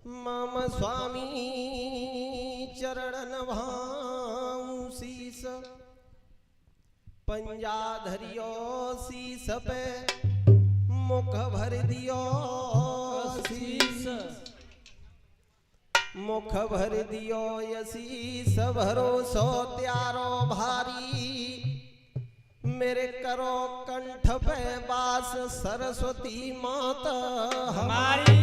मम स्वामी चरणन भाऊ शीस पंजा धरियो शीस पे मुख भर दियो शीस मुख भर दियो यशीस भरोसो त्यारो भारी मेरे करो कंठ पे बास सरस्वती माता हमारी।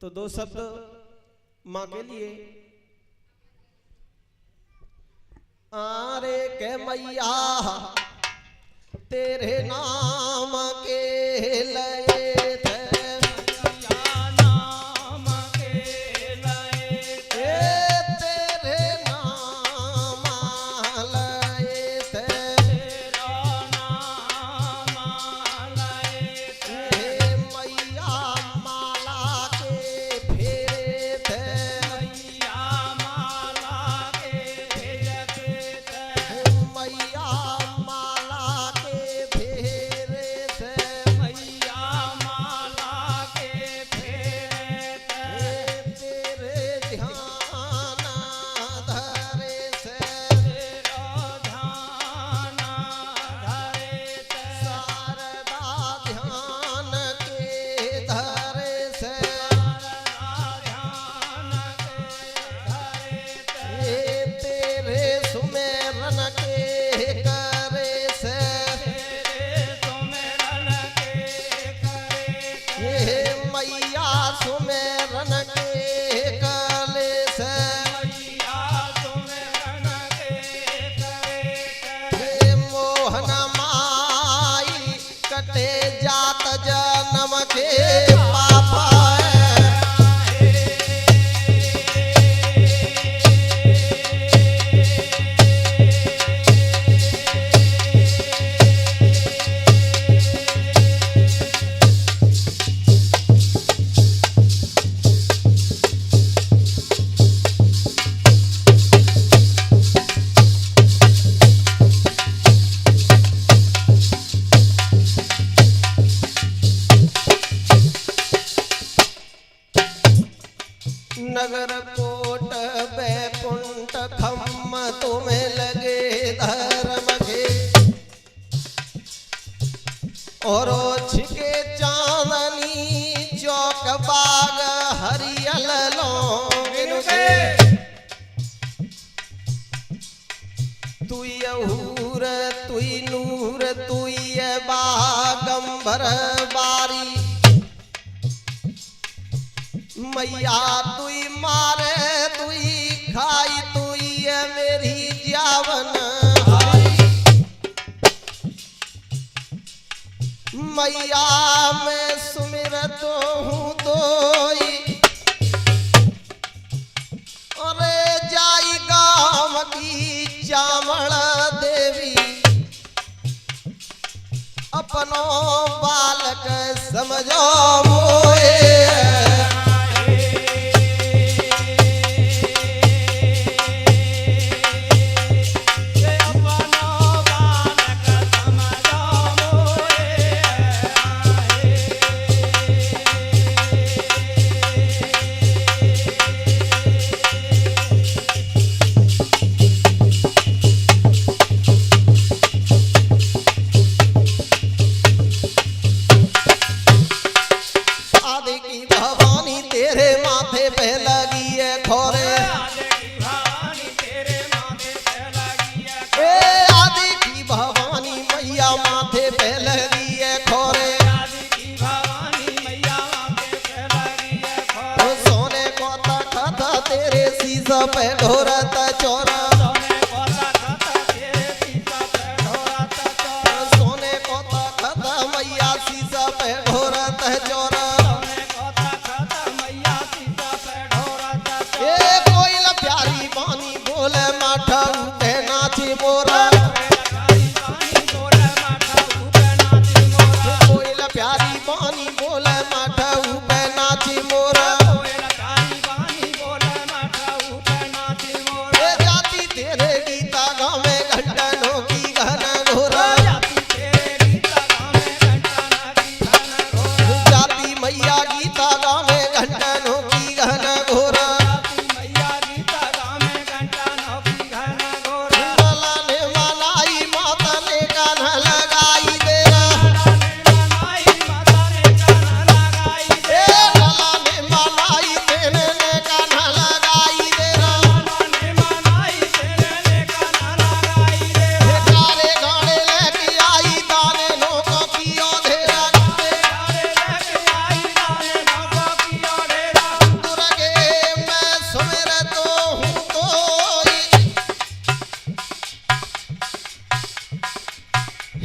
तो दो शब्द माँ के लिए। आरे के मैया तेरे नाम के लये थे नाम के लये तेरे नाम लये थे तेरा नाम लये थे मैया माला के फेरे थे मैया माला के फेरे थे मैया माला के फेरे थे मैया माला के फेरे थे तेरे ध्यान धरे से तेरा ध्यान धरे से शारदा ध्यान के धरे से ध्यान के धरे तेरे सुमेरन के करे से तेरे सुमेरन के करे मैया सुमेरन के कले से मैया सुमेरन के करे मोहन माई कटे जात जन्म के पापा नगर कोट बैकुंठ खम्म तुम्हें लगे धर्म के और छिके चांदनी चौक बाग हरियल लोग के तुई हूर तुई नूर तुई बागंबर बारी मैया तुई मारे तुई खाई तुई मेरी जावन मैया मैं सुमिरत हूँ तोई अरे जाई गाँव की चामड़ देवी अपनो बालक समझो मोए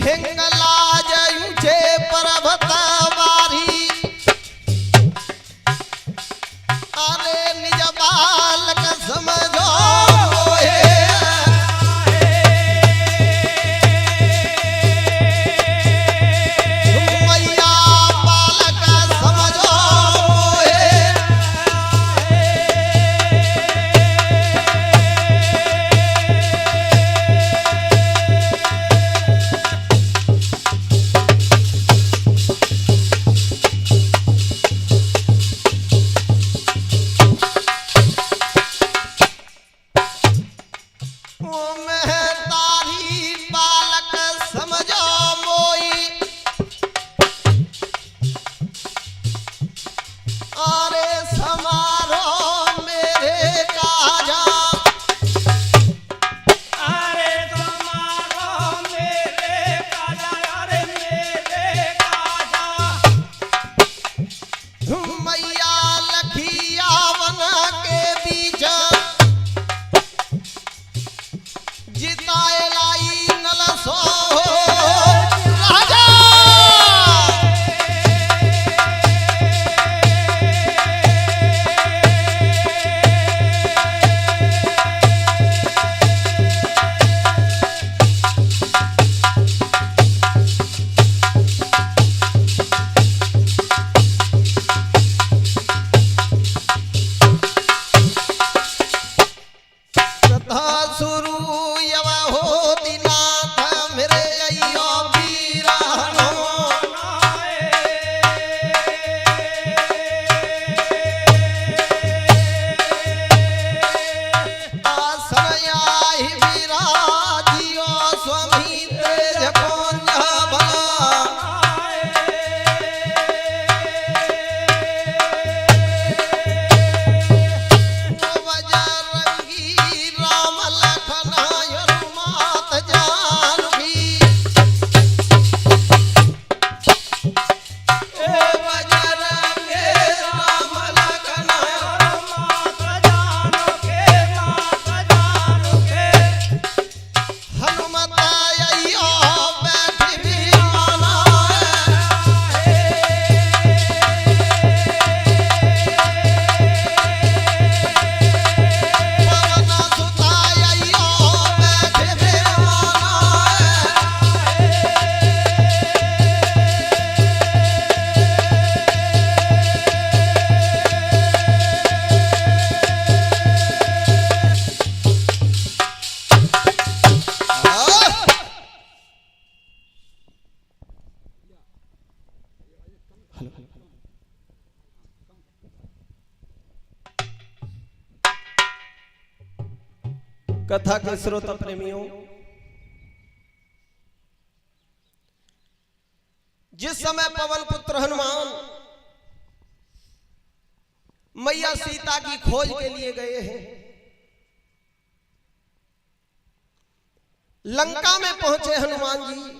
हिंगला जयूचे पर्वत वारी अरे निज बालक समझो कथा के श्रोता प्रेमियों, जिस समय पवन पुत्र हनुमान मैया सीता की खोज के लिए गए हैं, लंका में पहुंचे हनुमान जी।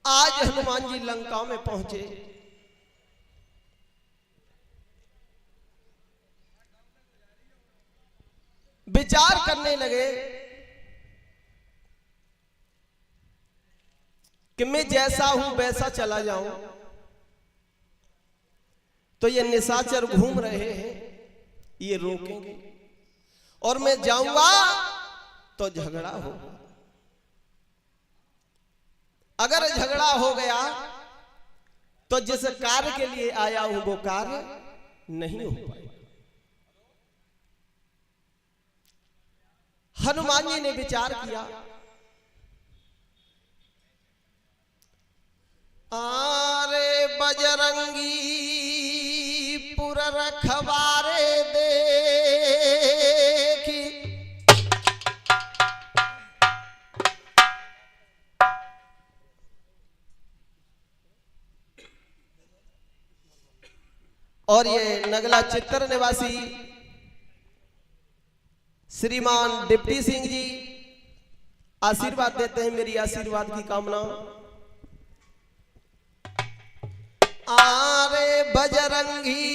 आज हनुमान जी लंका में पहुंचे, विचार करने लगे कि मैं जैसा हूं वैसा चला जाऊं, तो ये निशाचर घूम रहे हैं, ये रोकेंगे और मैं जाऊंगा तो झगड़ा होगा। अगर झगड़ा हो गया तो जिस कार्य के लिए आया हूं वो कार्य नहीं हो पाएगा। हनुमान जी ने विचार किया, आरे बजरंगी पुर रखवारे देखी, और ये नगला चित्तर निवासी श्रीमान डिप्टी सिंह जी आशीर्वाद देते हैं। मेरी आशीर्वाद की कामना। आरे बजरंगी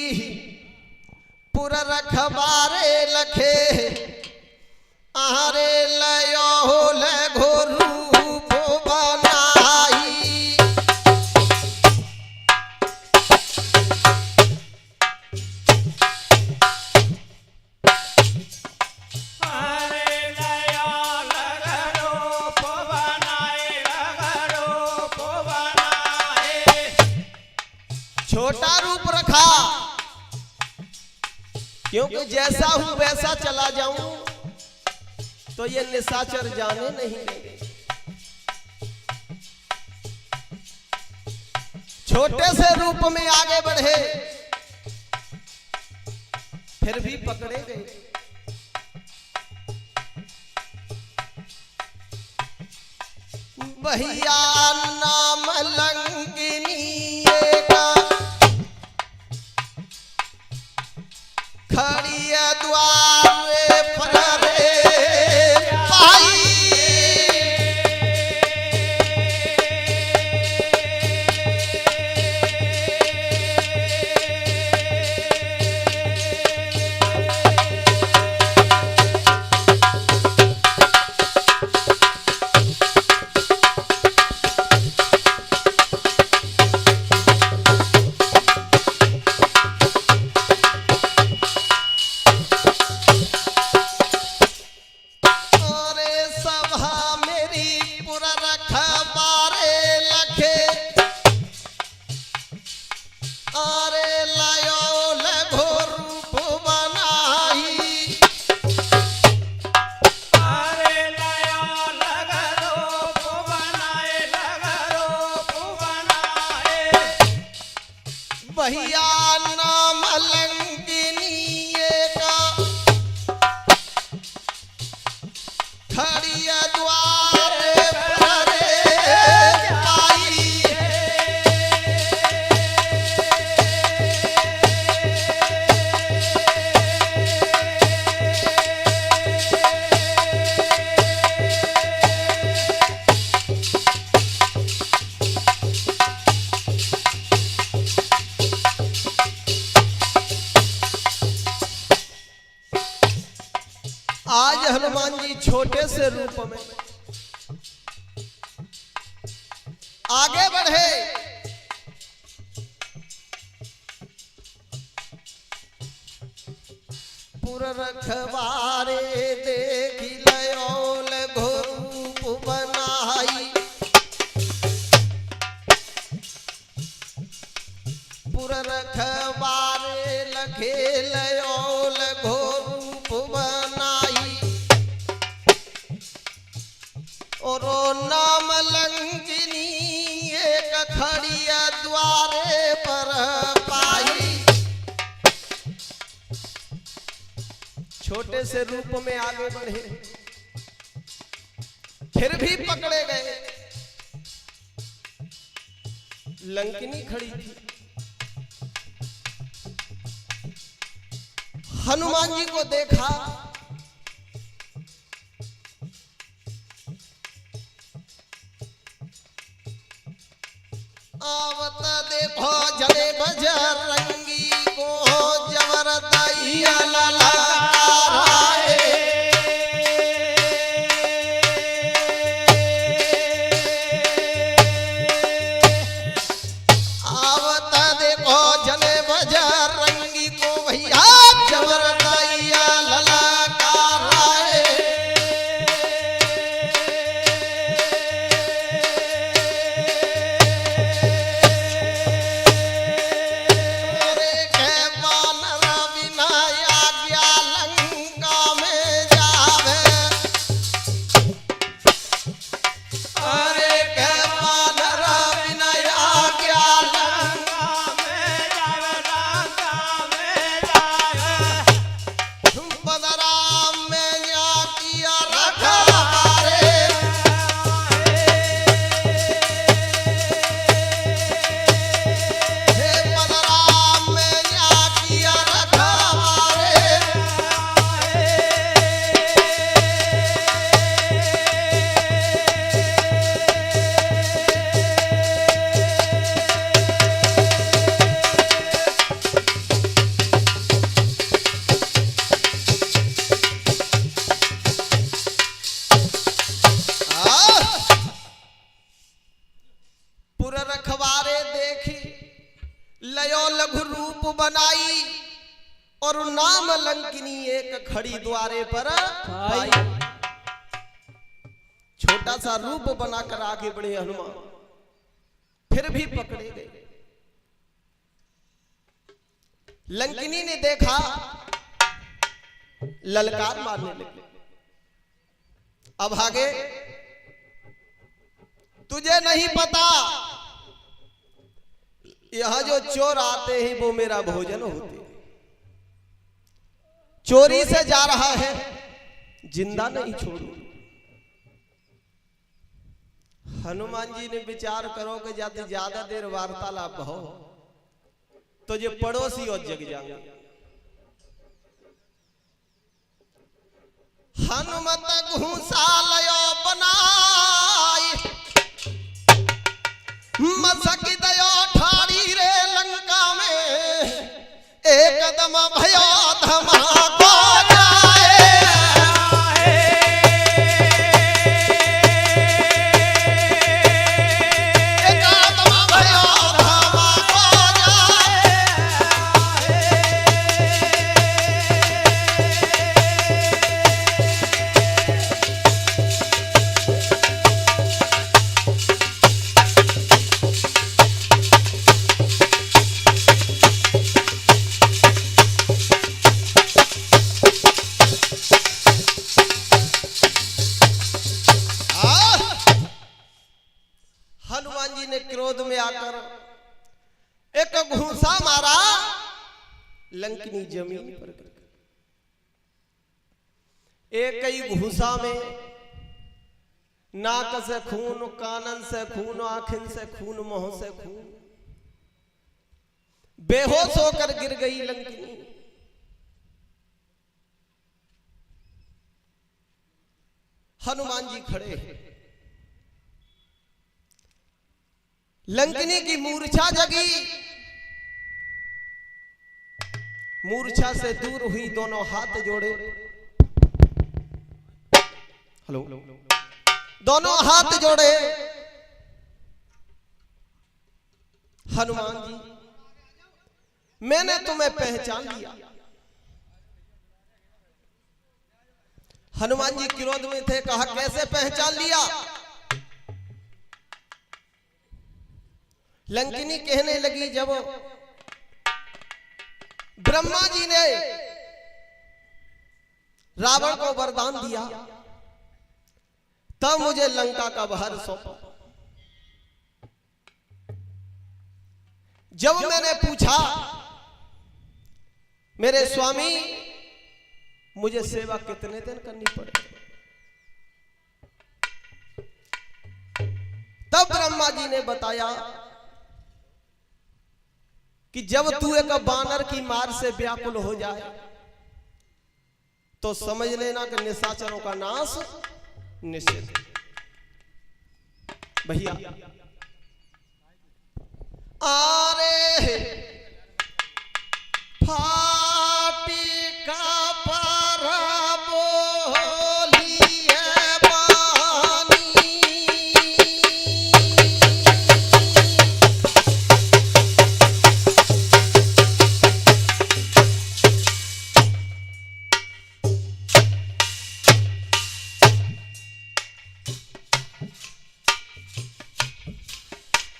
पुर रखबारे लखे, आरे लयो लगो रूप बनाई। छोटा रूप रखा, क्योंकि जैसा हूं वैसा चला जाऊं तो ये निशाचर जाने नहीं देंगे। छोटे से रूप में आगे बढ़े, फिर भी पकड़े गए। भैया नाम लंकिनी का खड़ी द्वारे पर पाई। भैया नाम लंकिनी का खड़ी द्वारे पर पाई। आज हनुमान जी छोटे से रूप में आगे बढ़े। पुर रखवारे देखी लयोल घोरूप बनाई। पुर रखवारे लखे लयोल घोरूप बनाई। और नाम लंकिनी एक खड़ी द्वारे पर पाई। छोटे से रूप में आगे बढ़े, फिर भी पकड़े गए। लंकिनी खड़ी थी। हनुमान जी को देखा, आवत देखो जड़े बजरंगी को जबर दैया ललकाराए। आवत देखो जड़े बजरंगी को भैया जबर दैया ललकाराए। और नाम लंकिनी एक खड़ी द्वारे पर आई। छोटा सा रूप बनाकर आगे बढ़े हनुमान, फिर भी पकड़े गए। लंकिनी ने देखा, ललकार मारने लगे, अब आगे तुझे नहीं पता, यहां जो चोर आते हैं वो मेरा भोजन होते, चोरी से जा रहा है, जिंदा नहीं छोड़ू। हनुमान जी ने विचार करो कि यदि ज्यादा देर वार्तालाप हो तो ये पड़ोसी और जग जाएंगे। हनुमत घूसालयो बनाई, मसक दयो ठाड़ी रे लंका में, एकदम भयो धमाको जाए। एकदम भयो धमाको जाए। हनुमान जी ने क्रोध में आकर एक घूंसा मारा, लंकिनी जमीन पर गिर गई। एक ही घूंसा में नाक से खून, कानन से खून, आंखिन से खून, मुंह से खून, बेहोश होकर गिर गई लंकिनी। हनुमान जी खड़े हैं, लंकिनी की मूर्छा जगी, मूर्छा से दूर हुई, दोनों हाथ जोड़े, हेलो, दोनों हाथ जोड़े। हनुमान जी, मैंने तुम्हें पहचान लिया। हनुमान जी क्रोध में थे, कहा कैसे पहचान लिया? लंकिनी कहने लगी, जब ब्रह्मा जी ने रावण को वरदान दिया तब मुझे लंका का भार सौंपा। जब मैंने पूछा, मेरे स्वामी मुझे सेवा कितने दिन करनी पड़ेगी, तब ब्रह्मा जी ने बताया कि जब तू एक बानर की मार से व्याकुल हो जाए तो समझ लेना कि निशाचरों का नाश निश्चित है। भैया आरे फाटी का पर बोलिए बानी,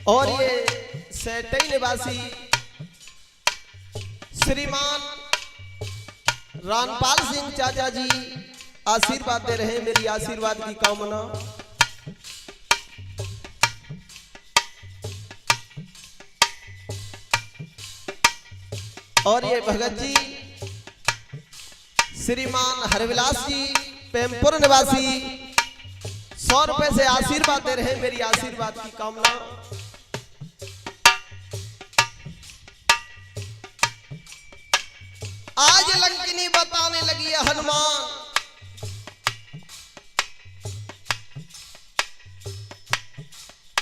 और ये सेटई निवासी श्रीमान रामपाल सिंह चाचा जी आशीर्वाद दे रहे हैं, मेरी आशीर्वाद की कामना। और ये भगत जी श्रीमान हरविलास जी पेमपुर निवासी 100 रुपए से आशीर्वाद दे रहे हैं, मेरी आशीर्वाद की कामना। आज लंकिनी बताने लगी है हनुमान,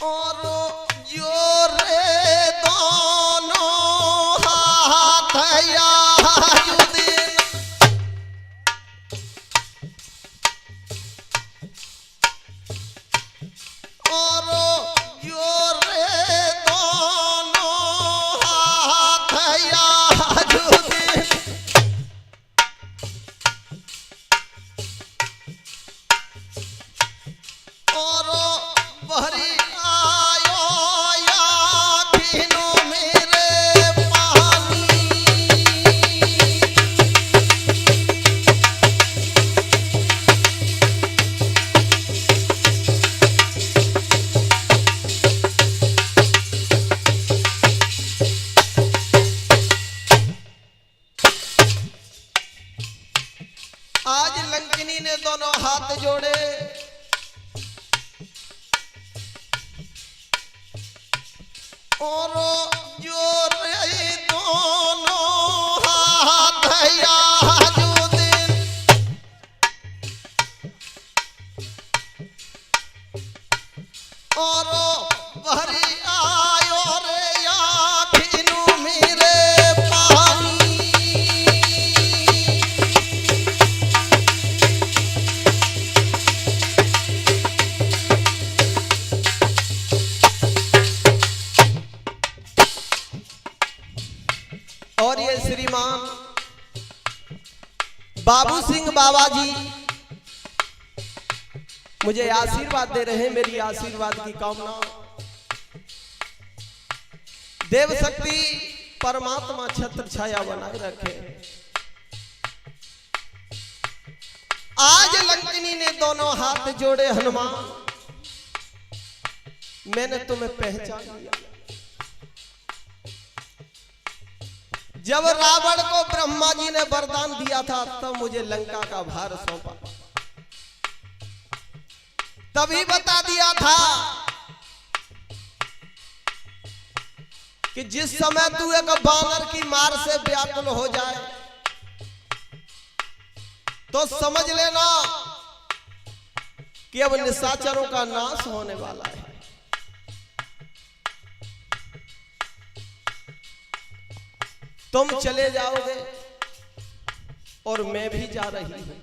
और जो रे दोनों हाथ और जो रे दोनों हाथ आज लंकिनी ने दोनों हाथ जोड़े और जोड़े दोनों हाथ आजू दिन और भरी आयो रे आँखिनु मेरे पानी। और ये श्रीमान बाबू सिंह बाबा जी मुझे आशीर्वाद दे रहे हैं। मेरी आशीर्वाद की कामना देव शक्ति परमात्मा छत्र छाया बनाए रखे। आज लंकिनी ने दोनों हाथ जोड़े, हनुमान मैंने तुम्हें पहचान लिया। जब रावण को ब्रह्मा जी ने वरदान दिया था तब मुझे लंका का भार सौंपा, तभी बता दिया था कि जिस समय तू एक बानर की मार से व्याकुल हो जाए तो समझ लेना कि अब निशाचरों का नाश होने वाला है। तुम चले जाओगे और मैं भी जा रही हूं,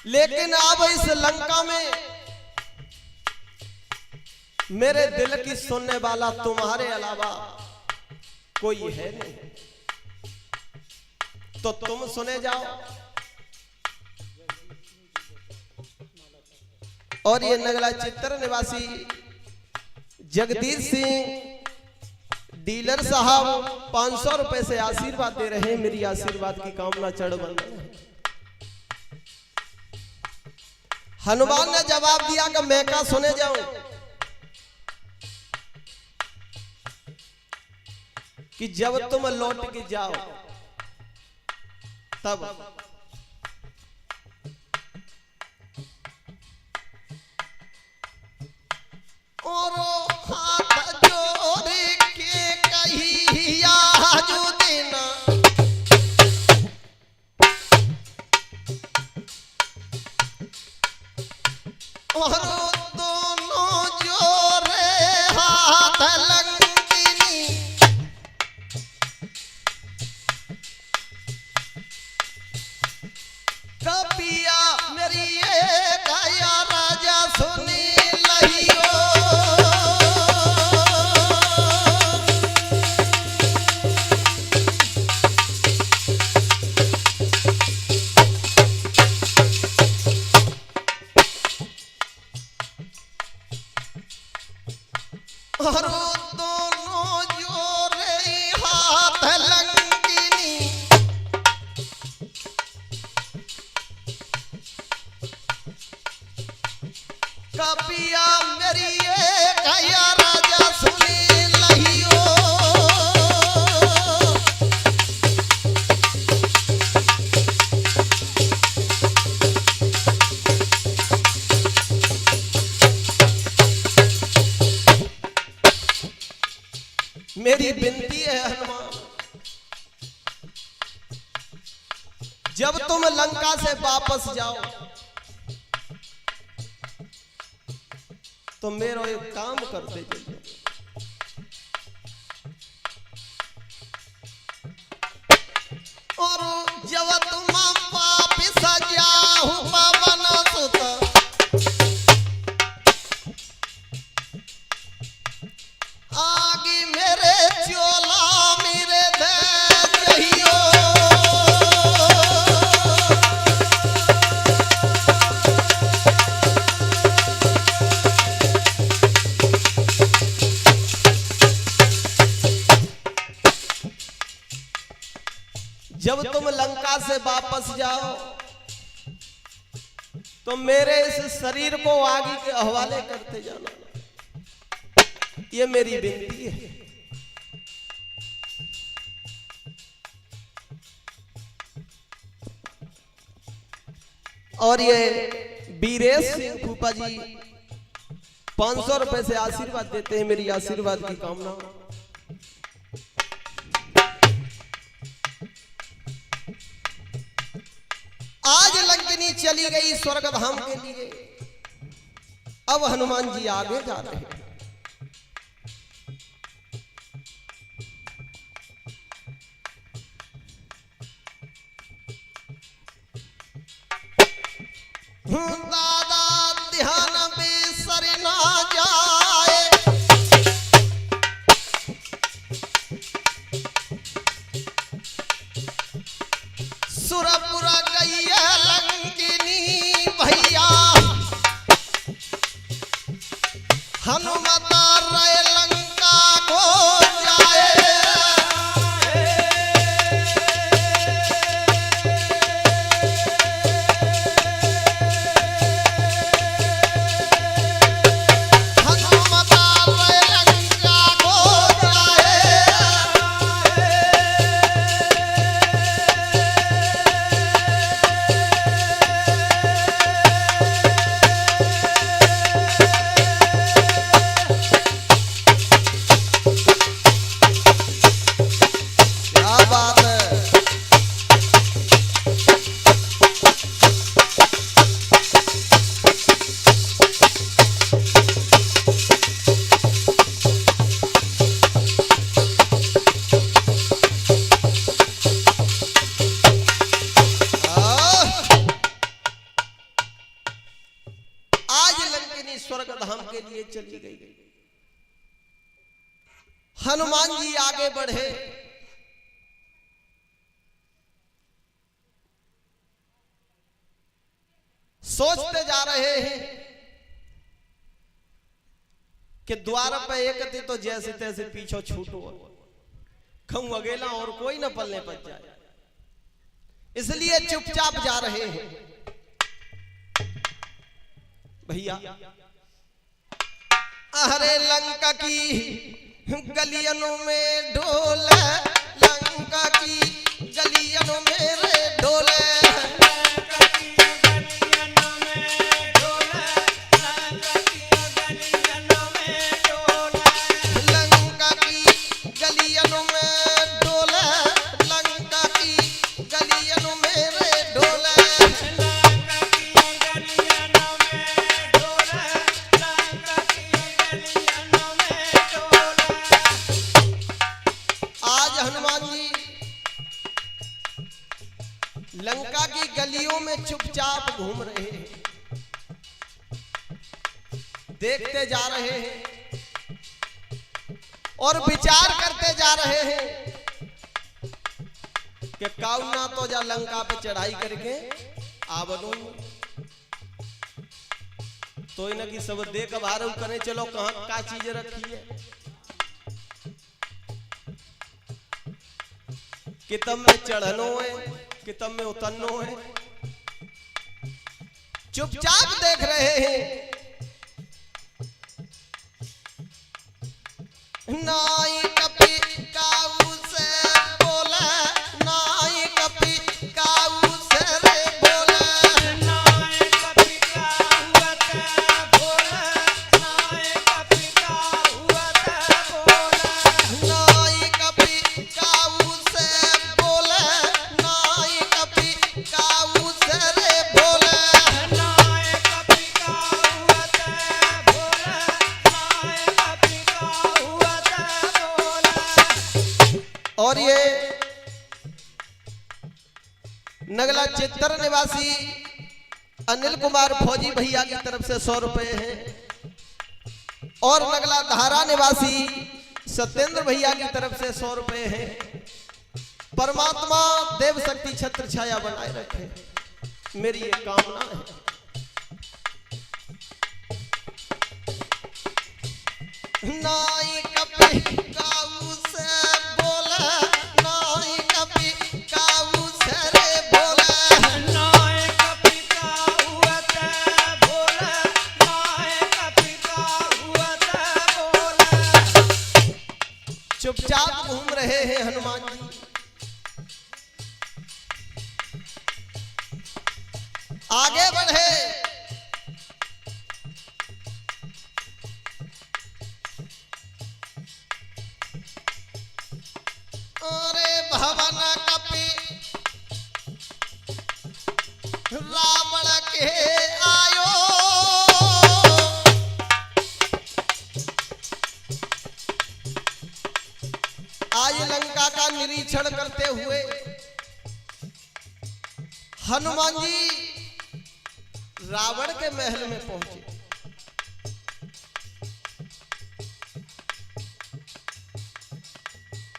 लेकिन अब इस लंका में मेरे दिल की सुनने वाला तुम्हारे अलावा कोई है नहीं, तो तुम सुने जाओ। और ये नगला चित्तर निवासी जगदीश सिंह डीलर साहब 500 रुपए से आशीर्वाद दे रहे हैं। मेरी आशीर्वाद की कामना चढ़ बन रही है। हनुमान ने जवाब दिया कि मैं क्या सुने जाऊं, कि जब तुम लौट के जाओ तब और हाथ जोड़ के कही आजू देना और दोनों जोड़े हाथ लंकिनी कपिया मेरी ये गाया राजा सुनी लहियो। और दोनों जोड़े हाथ लंकिनी कपिया मेरी ये गाया राजा सुनी लहियो। मेरी विनती है हनुमान, जब तुम लंका से वापस जाओ तो मेरा एक काम करते चलो। और जब तुम वापस जाओ पवन सुत आगे मेरे चोला मेरे दे जहियो। जब तुम लंका से वापस जाओ तो मेरे इस शरीर को आगे के हवाले करते जाना, ये मेरी विनती है। और ये वीरेश सिंह फूफा जी 500 रुपए से आशीर्वाद देते हैं, मेरी आशीर्वाद की कामना। आज लंकिनी चली गई स्वर्ग धाम के लिए, अब हनुमान जी आगे जा रहे हैं। दादा ध्यान बेसर ना जाए, सुरपुरा गई लंकिनी भैया, हनुमत रहे लंका को जाए। स्वर्ग धाम के लिए चली गई। हनुमान जी आगे बढ़े, सोचते जा रहे हैं कि द्वार पे एक थी तो जैसे तैसे पीछे छूटो, कहूं अकेला और कोई न पलने पर जाए, इसलिए चुपचाप जा रहे हैं। भैया अरे लंका की गलियों में ढोल, लंका की गलियों में रे ढोल, लंका की गलियों में चुपचाप घूम रहे हैं, देखते जा रहे हैं और विचार करते जा रहे हैं कि काउना तो जा लंका पे चढ़ाई करके आवनू तो इन्हें की सब देख बाहर करने चलो कहां का चीज रखी है, कितम में चढ़नो है कितम में उतरनो है। चुपचाप देख रहे हैं, नाई कपी काऊ से बोला, नाई कपी काऊ से रे बोला, नाई कपी काऊ से बोला, नाई कपी काऊ से बोला, नाई कपी काऊ से बोला, नाई कपी काऊ से रे बोला, नाई कपी काऊ से बोला, नाई कपी काऊ से बोला। और ये नगला चित्तर निवासी अनिल कुमार फौजी भैया की तरफ से 100 रुपए हैं और नगला धारा निवासी सत्येंद्र भैया की तरफ से 100 रुपए हैं। परमात्मा देव शक्ति छत्र छाया बनाए रखे, मेरी ये कामना है। नाई कपी काऊ से बोला, नाई कपी काऊ से रे बोला, नाई कपी काऊ से बोला, नाई कपी काऊ से बोला। चुपचाप घूम रहे हैं हनुमान जी। आगे बढ़े। अरे भवन कपि रावण के आयो, आज लंका का निरीक्षण करते हुए हनुमान जी रावण के महल में पहुंचे।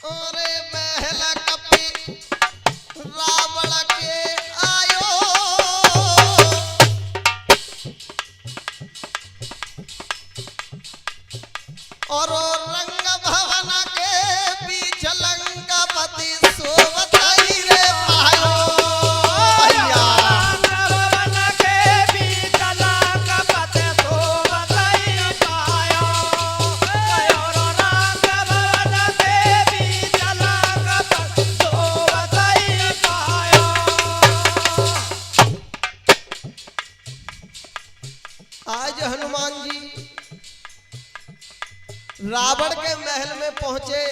अरे महल कपि रावण के आयो, और रंग भवन के बीच लंकापति सोवताई रे पायो। आज हनुमान जी रावण के महल में पहुंचे।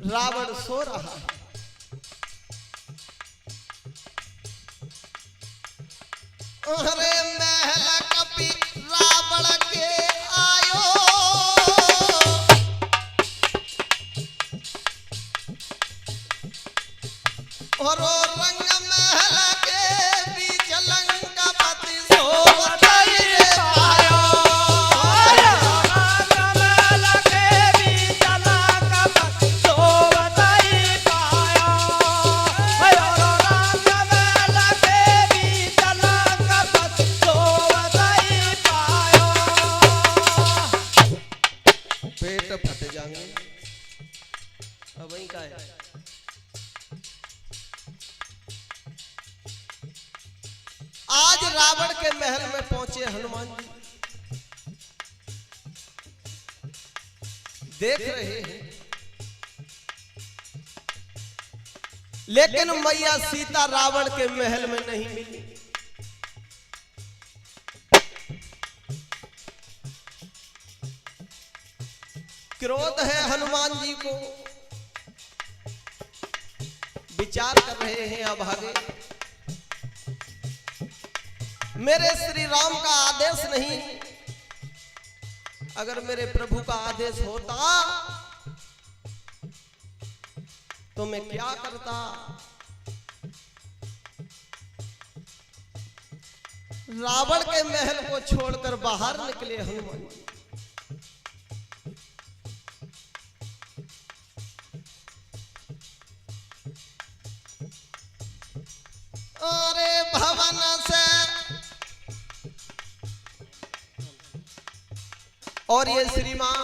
रावण सो रहा है। अरे महल कपि रावण के आयो, और रंग महल के बीच लंकापति सोवताई रे पायो। महल के बीच लंकापति सोवताई पायो, महल के बीच लंकापति सोवताई पायो। पेट फट जाएंगे अब वही का है। आज रावण के महल में पहुंचे हनुमान जी, देख रहे हैं लेकिन मैया सीता रावण के महल में नहीं मिली। क्रोध है हनुमान जी को, विचार कर रहे हैं अब आगे। मेरे श्री राम का आदेश नहीं, अगर मेरे प्रभु का आदेश होता तो मैं क्या करता। रावण के महल को छोड़कर बाहर निकले हनुमान जी। अरे भवन से, और ये श्रीमान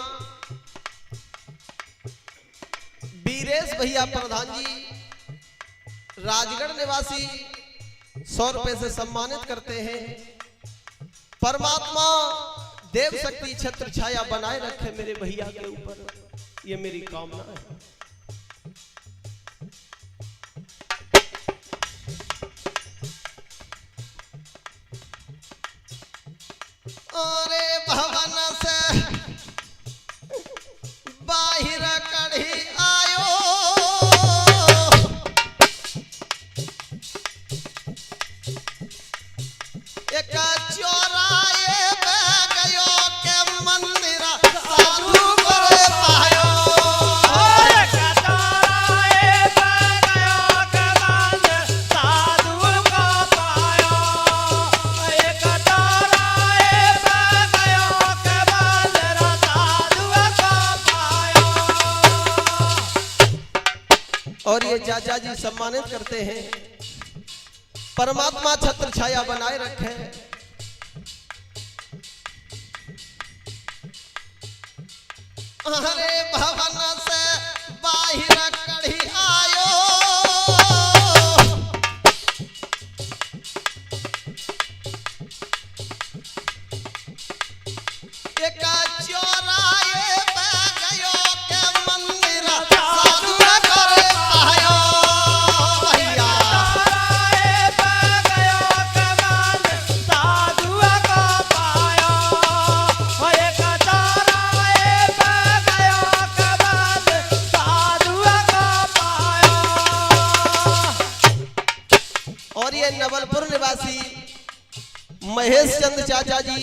वीरेश भैया प्रधान जी राजगढ़ निवासी 100 रुपए से सम्मानित करते हैं। परमात्मा देव शक्ति छत्र छाया बनाए रखे मेरे भैया के ऊपर, ये मेरी कामना है। अरे भवन से बाहिर कढ़ी आयो, एक चोराए में गयो के मंदिर साधु करे पायो। एक चोराए में गयो के मंदिर साधु को पायो, एक चोराए में गयो के मंदिर साधु को पायो। और ये चाचा जी सम्मानित करते हैं, परमात्मा छत्र छाया बनाए रखे। अरे भवन से बाहिर कढ़ी आयो, एक चोराए पे गयो के मंदिर साधु करे पायो। महेश चंद चाचा जी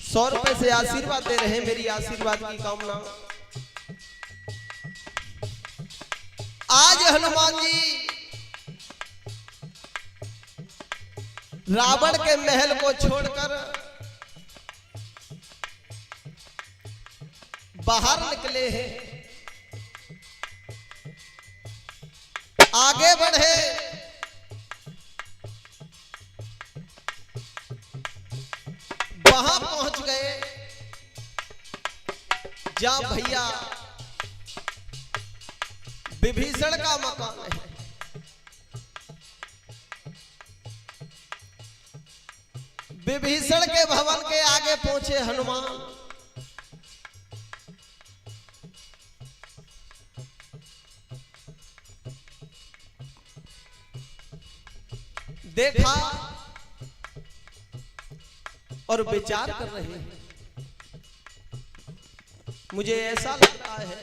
100 रुपए से आशीर्वाद दे रहे हैं, मेरी आशीर्वाद की कामना। आज हनुमान जी रावण के महल को छोड़कर बाहर निकले हैं, आगे बढ़े, वहां पहुंच गए जहां भैया विभीषण का मकान है। विभीषण के भवन के आगे पहुंचे हनुमान। देखा और विचार कर रहे हैं। मुझे ऐसा लगता है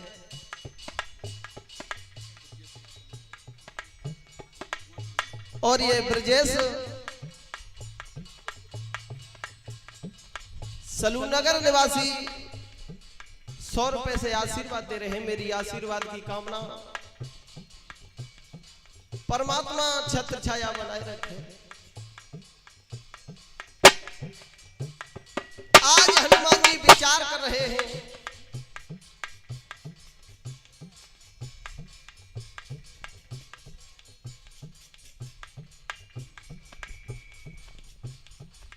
और ये ब्रजेश सलूनगर निवासी 100 रुपए से आशीर्वाद दे रहे हैं, मेरी आशीर्वाद की कामना। परमात्मा छत्र छाया बनाए रखे। आज हनुमान जी विचार कर रहे हैं,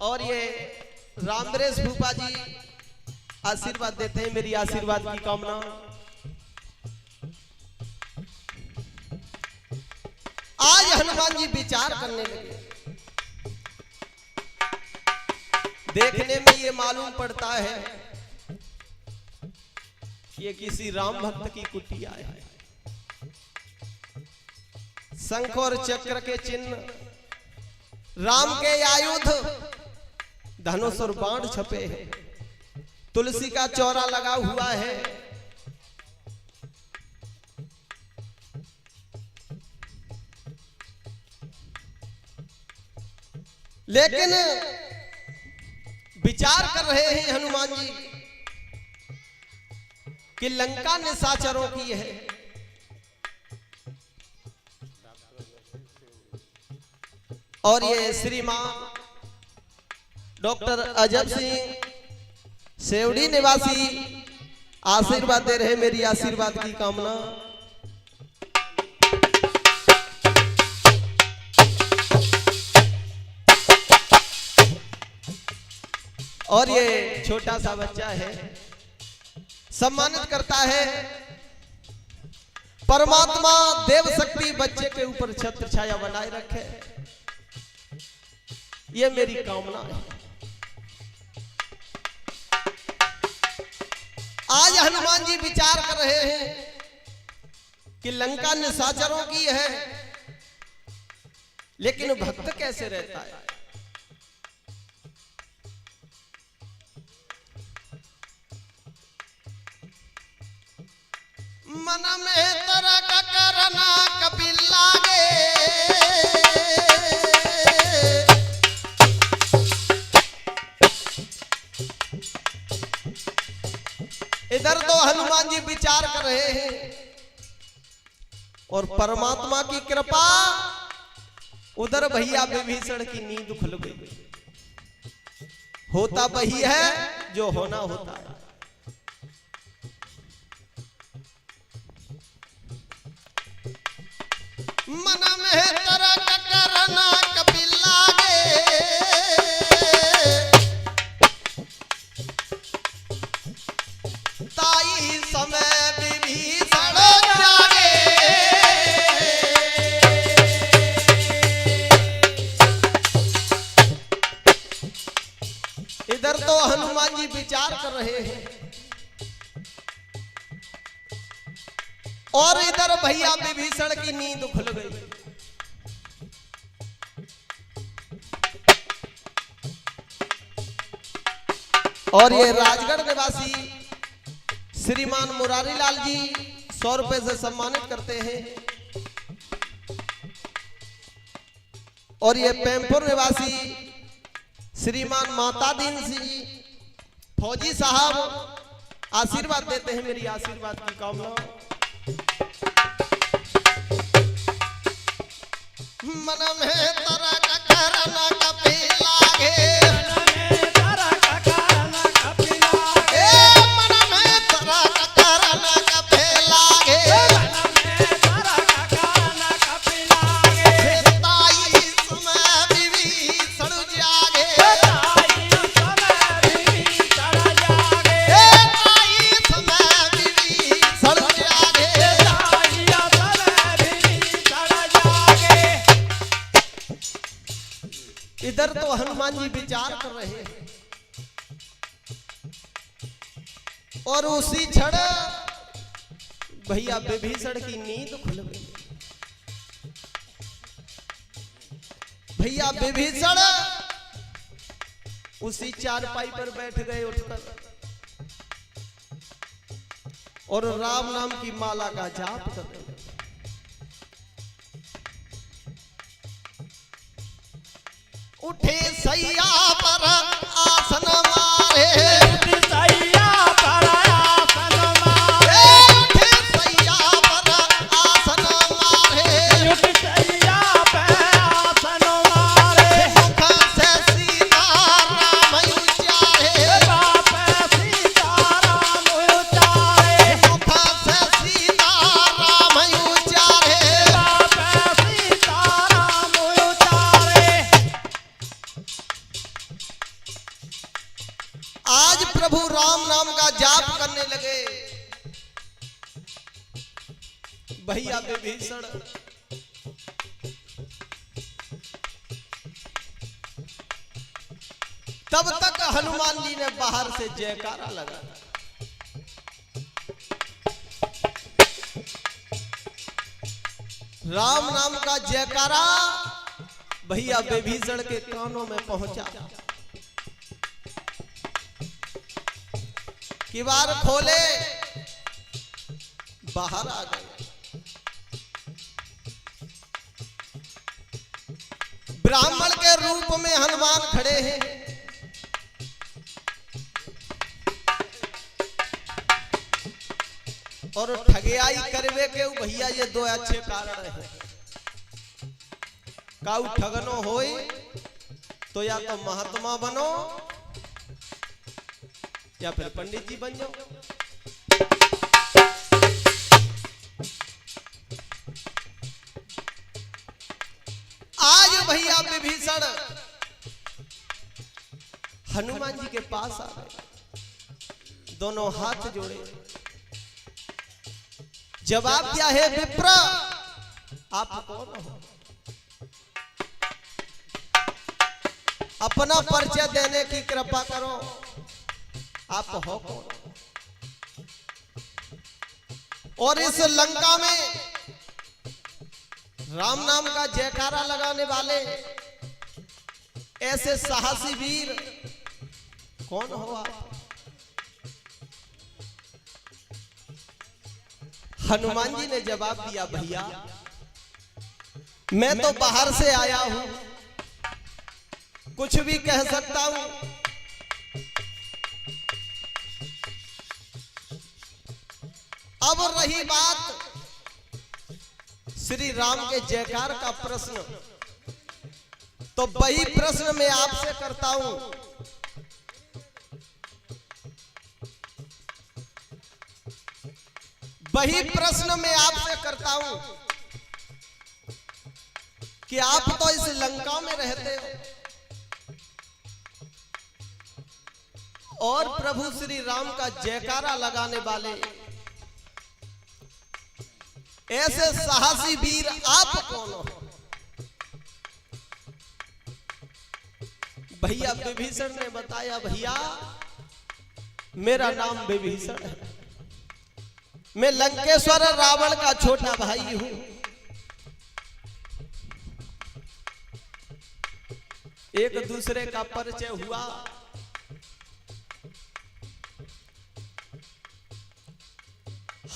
और ये रामदरेश भूपा जी आशीर्वाद देते हैं, मेरी आशीर्वाद की कामना। आज हनुमान जी विचार करने लगे। देखने में ये मालूम पड़ता है कि ये किसी राम भक्त की कुटिया है। शंख और चक्र के चिन्ह, राम के आयुध, धनुष और बाण छपे हैं, तुलसी का चौरा लगा हुआ है। लेकिन विचार कर रहे हैं हनुमान जी कि लंका निशाचरों की है। और ये श्रीमान डॉक्टर अजब सिंह सेवड़ी निवासी आशीर्वाद दे रहे, मेरी आशीर्वाद की कामना। और ये छोटा सा बच्चा है, सम्मानित करता है। परमात्मा देव शक्ति बच्चे के ऊपर छत्र छाया बनाए रखे, ये मेरी कामना है। आज हनुमान जी विचार कर रहे हैं कि लंका निशाचरों की है, लेकिन भक्त कैसे रहता है। मन में तरक करना कपिल लागे, इधर तो हनुमान जी विचार कर रहे हैं और परमात्मा की कृपा, उधर भैया विभीषण की नींद खुल गई। होता वही है जो होना होता है। मन में तरक करना कपिल लागे, ताई समय विभीषण जागे। इधर तो हनुमान जी विचार कर रहे हैं और इधर भैया विभीषण की नींद खुल गई। और ये राजगढ़ निवासी श्रीमान मुरारी लाल जी 100 रुपए से सम्मानित करते हैं। और ये पैमपुर निवासी श्रीमान माता दीन जी फौजी साहब आशीर्वाद देते हैं। मेरी आशीर्वाद की कामना। मन में तरा का करना कभी लागे, इधर तो हनुमान जी विचार कर रहे हैं और उसी क्षण भैया विभीषण की नींद खुल गई। भैया विभीषण उसी चारपाई पर बैठ गए उठकर और राम नाम की माला का जाप कर रहे। उठे सैया पर आसन मारे, सैया पर आसन मारे, उठे सैया पर आसन मारे, सैया पर आसन मारे, मुख से सीता राम उचारे, बाप सीता राम उचारे, मुख से सीता राम उचारे, बाप सीता राम उचारे। आज प्रभु राम नाम का जाप करने लगे। भैया विभीषण तब तक हनुमान जी ने बाहर से जयकारा लगा। राम नाम का जयकारा भैया विभीषण के कानों में पहुंचा। किवाड़ खोले, बाहर आ गए। ब्राह्मण के रूप में हनुमान खड़े हैं। और ठगियाई करवे के भैया ये दो अच्छे कारण हैं। काऊ ठगनो होई तो या तो महात्मा बनो या फिर पंडित जी बन जाओ। आज भैया विभीषण हनुमान जी के पास आ गए, दोनों हाथ जोड़े। जवाब क्या है विप्र, आप कौन हो? अपना परिचय देने की कृपा करो। आप हो कौन? और इस लंका में राम नाम का जयकारा लगाने वाले ऐसे साहसी वीर कौन हो आप? हनुमान जी ने जवाब दिया, भैया मैं तो बाहर से आया हूं, कुछ भी कह सकता हूं। अब रही बात श्री राम के जयकार का प्रश्न, तो वही प्रश्न मैं आपसे करता हूं। वही प्रश्न मैं आपसे करता हूं कि आप तो इस लंका में रहते हो और प्रभु श्री राम का जयकारा लगाने वाले ऐसे साहसी वीर आप कौन हो? भैया विभीषण ने बताया, भैया मेरा नाम विभीषण है, मैं लंकेश्वर रावण का छोटा भाई हूं। एक दूसरे का परिचय हुआ।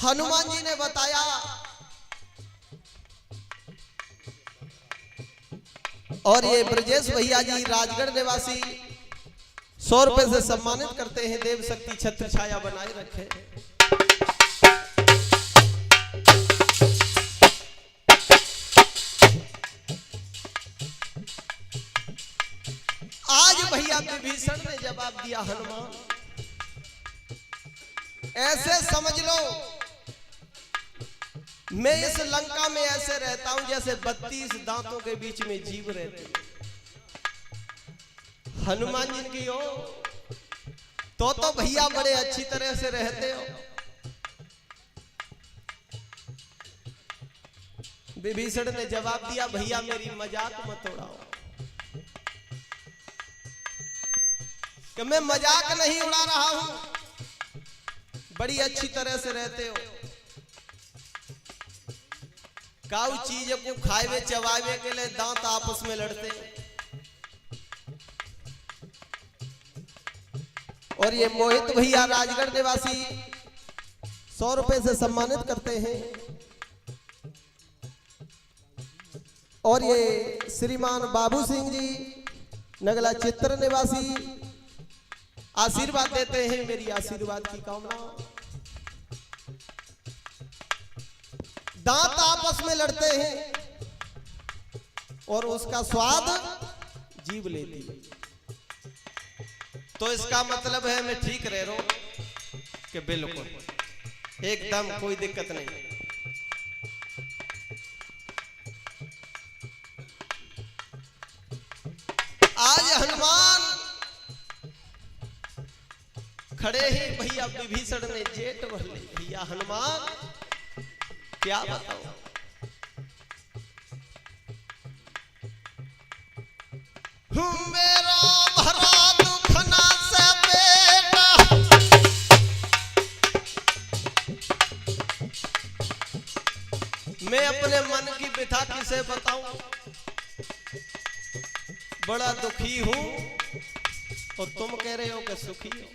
हनुमान जी ने बताया, और ये ब्रजेश भैया जी राजगढ़ निवासी 100 रुपए से सम्मानित करते हैं। देव शक्ति छत्र छाया बनाए रखे। आज भैया विभीषण ने जवाब दिया, हनुमान ऐसे समझ लो मैं इस लंका में ऐसे रहता हूं जैसे 32 दांतों के बीच में जीव रहते हैं। हनुमान जी की हो तो भैया बड़े अच्छी तरह से रहते हो। विभीषण ने जवाब दिया, भैया मेरी मजाक मत उड़ाओ, कि मैं मजाक नहीं उड़ा रहा हूं, बड़ी अच्छी तरह से रहते हो। काऊ चीज को खाए चबावे के लिए दांत आपस में लड़ते हैं। और ये मोहित भैया राजगढ़ निवासी 100 रुपए से सम्मानित करते हैं। और ये श्रीमान बाबू सिंह जी नगला चित्र निवासी आशीर्वाद देते हैं। मेरी आशीर्वाद की कामना। दांत आपस में लड़ते हैं और उसका स्वाद जीभ लेती है। तो इसका मतलब है मैं ठीक रह रहा हूं कि बिल्कुल एकदम कोई दिक्कत नहीं। आज हनुमान खड़े ही भैया विभीषण ने जेठ भले। भैया हनुमान क्या बताओ, मेरा भरा दुख ना से बेटा, मैं अपने मन की व्यथा किसे बताऊं। बड़ा दुखी हूं और तुम कह रहे हो कि सुखी हो।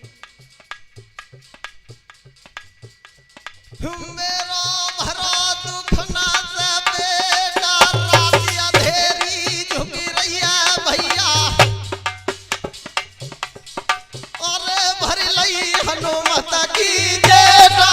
मेरा भरा दुख ना से बेटा, रात अंधेरी झुकी रही है भैया, और भर लई हनुमत की जेटा।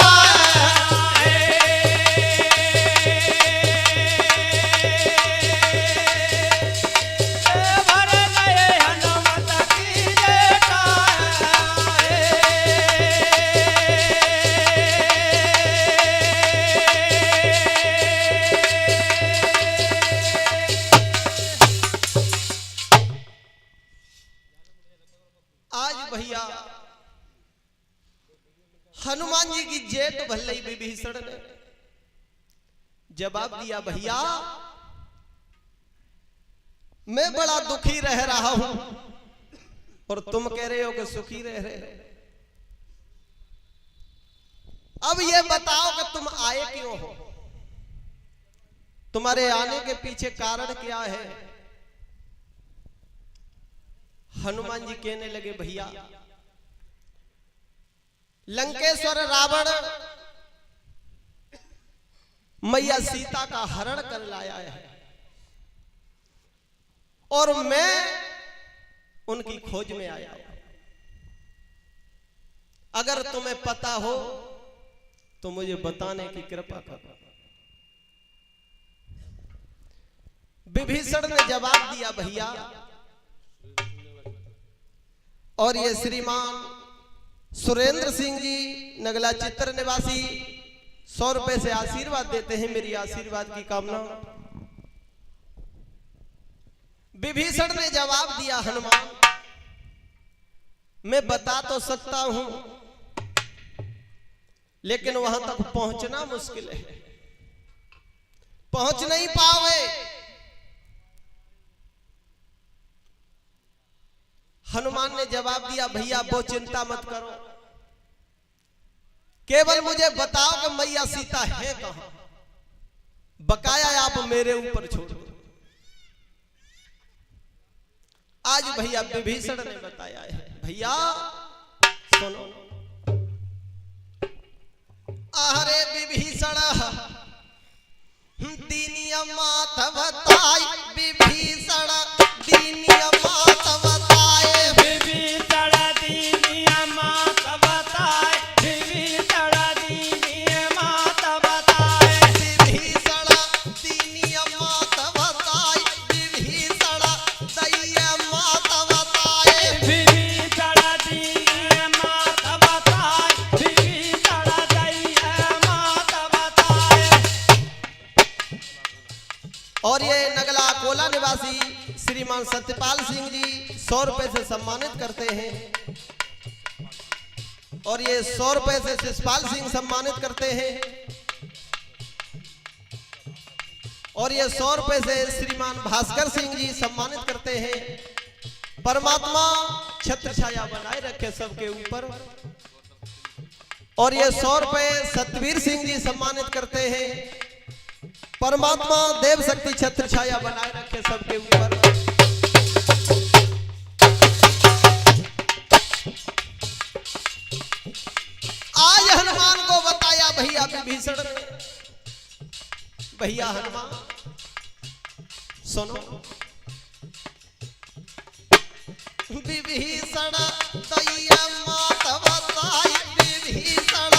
भैया हनुमान जी की जेठ भल्लई विभीषण ने जवाब दिया, भैया मैं बड़ा दुखी रह रहा हूं और तुम कह रहे हो कि सुखी रह रहे हो। अब ये बताओ कि तुम आए क्यों हो, तुम्हारे आने के पीछे कारण क्या है। हनुमान जी कहने लगे, भैया लंकेश्वर रावण मैया सीता का हरण कर लाया है और मैं उनकी खोज में आया हूं। अगर तुम्हें पता हो तो मुझे बताने की कृपा करो। विभीषण ने जवाब दिया, भैया और ये श्रीमान सुरेंद्र सिंह जी नगला चित्र निवासी 100 रुपए से आशीर्वाद देते हैं। मेरी आशीर्वाद की कामना। विभीषण ने जवाब दिया, हनुमान मैं बता तो सकता हूं लेकिन वहां तक पहुंचना मुश्किल है, पहुंच नहीं पाओगे। हनुमान ने जवाब दिया, भैया वो चिंता मत करो, केवल मुझे बताओ कि मैया सीता है कहां, बकाया आप मेरे ऊपर छोड़ दो। आज भैया विभीषण ने बताया है। भैया सुनो, अरे विभीषण दीनिया मात बताई, विभीषण दीनिया मात बताए, विभीषण और ये नगला कोला निवासी श्रीमान सत्यपाल सिंह जी 100 रुपए से सम्मानित करते हैं। और ये 100 रुपए से शिषपाल सिंह सम्मानित करते हैं। और ये 100 रुपए से श्रीमान भास्कर सिंह जी सम्मानित करते हैं। परमात्मा छत्र छाया बनाए रखे सबके ऊपर। और ये 100 रुपए सतवीर सिंह जी सम्मानित करते हैं। परमात्मा देव शक्ति छत्र छाया बनाए रखे सबके ऊपर। आज हनुमान को बताया भैया विभीषण ने, भैया हनुमान सुनो, विभीषण दैया मात बताई, विभीषण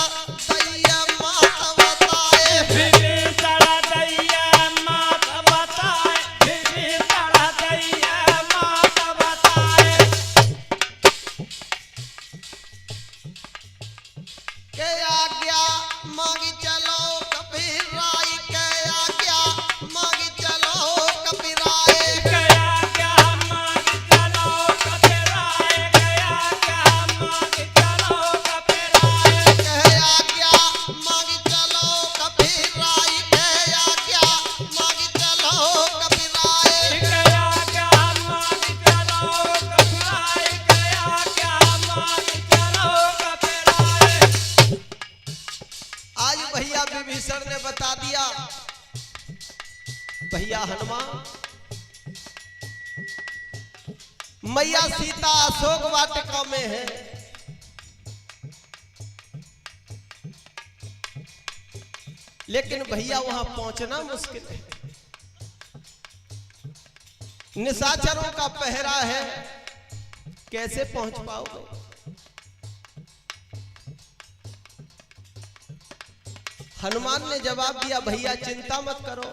दैया मात बताए, विभीषण दैया मात बताए, विभीषण दैया मात बताए। के आज्ञा मांगी चलो कबीर राय, के आज्ञा मांगी चलो कबीर राय, गया क्या मांग चलो कपिराए, गया क्या मांग चलो कपिराए, के आज्ञा मांगी चलो कबीर राय, के आज्ञा मांगी चलो कबीर राय। गया क्या मांग चलो कपिराए, गया क्या मांग चलो कपिराए। आज भैया विभीषण ने बता दिया, भैया हनुमान मैया सीता अशोक वाटिका में है। लेकिन भैया वहां पहुंचना मुश्किल है, निशाचरों का पहरा है, कैसे पहुंच पाओगे? हनुमान ने जवाब दिया, भैया चिंता मत करो,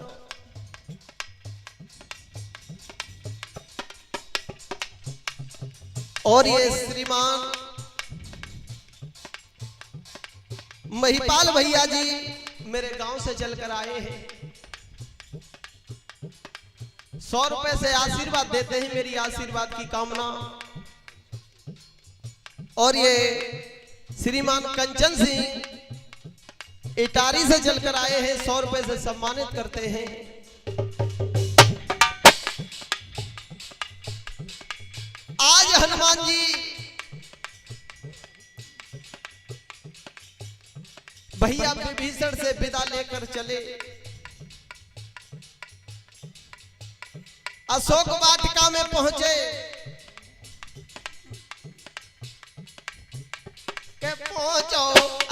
और ये श्रीमान महिपाल भैया जी मेरे गांव से चलकर आए हैं। 100 रुपए से आशीर्वाद देते हैं, मेरी आशीर्वाद की कामना। और ये श्रीमान कंचन सिंह इटारी से चलकर आए हैं, 100 रुपए से सम्मानित करते हैं। आज हनुमान जी भैया विभीषण से विदा लेकर चले, अशोक वाटिका में पहुंचे। के पहुंचो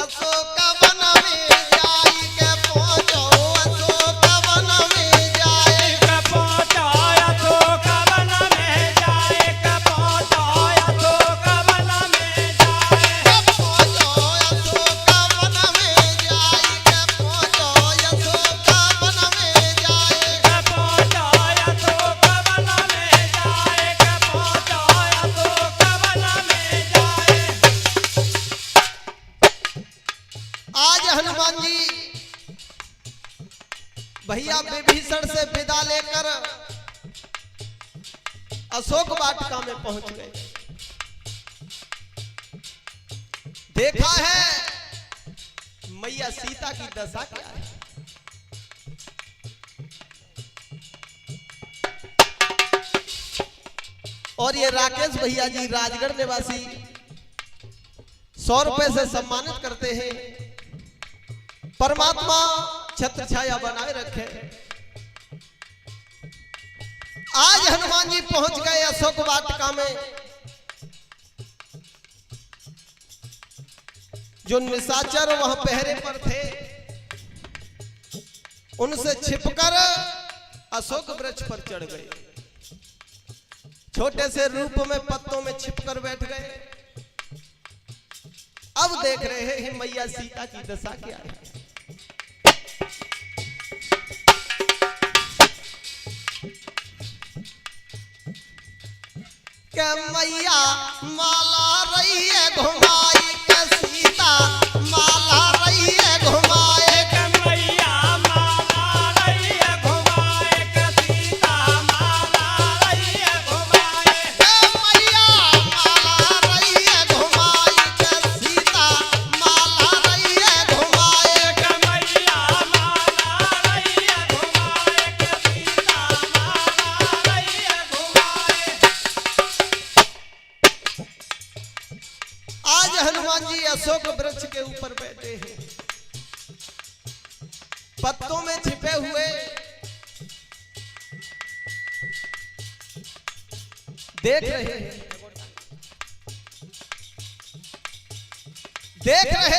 अशोक वन में जाई, के पहुंचो अशोक वन में जाए, पहुंचो अशोक वन में जाए, पहुंचो अशोक वन में जाए, के पहुंचो अशोक वन में जाई, के पहुंचो अशोक वन में जाए। पहुंचो अशोक वन में जाए, पहुंचो अशोक वन में जाए। आज हनुमान जी भैया विभीषण से विदा लेकर अशोक वाटिका में पहुंच गए। देखा है मैया सीता की दशा क्या है। और ये राकेश भैया जी राजगढ़ निवासी 100 रुपए से सम्मानित करते हैं। परमात्मा छत्र छाया बनाए रखे। आज हनुमान जी पहुंच गए अशोक वाटिका में। जो निशाचर वहां पहरे पर थे उनसे छिपकर अशोक वृक्ष पर चढ़ गए। छोटे से रूप में पत्तों में छिपकर बैठ गए। अब देख रहे हैं मैया सीता की दशा क्या है। के मैया माला रही है घुमाई, के सीता माला रही है घुमाए, मैया माला रही है घुमाए, पत्तों में छिपे हुए देख रहे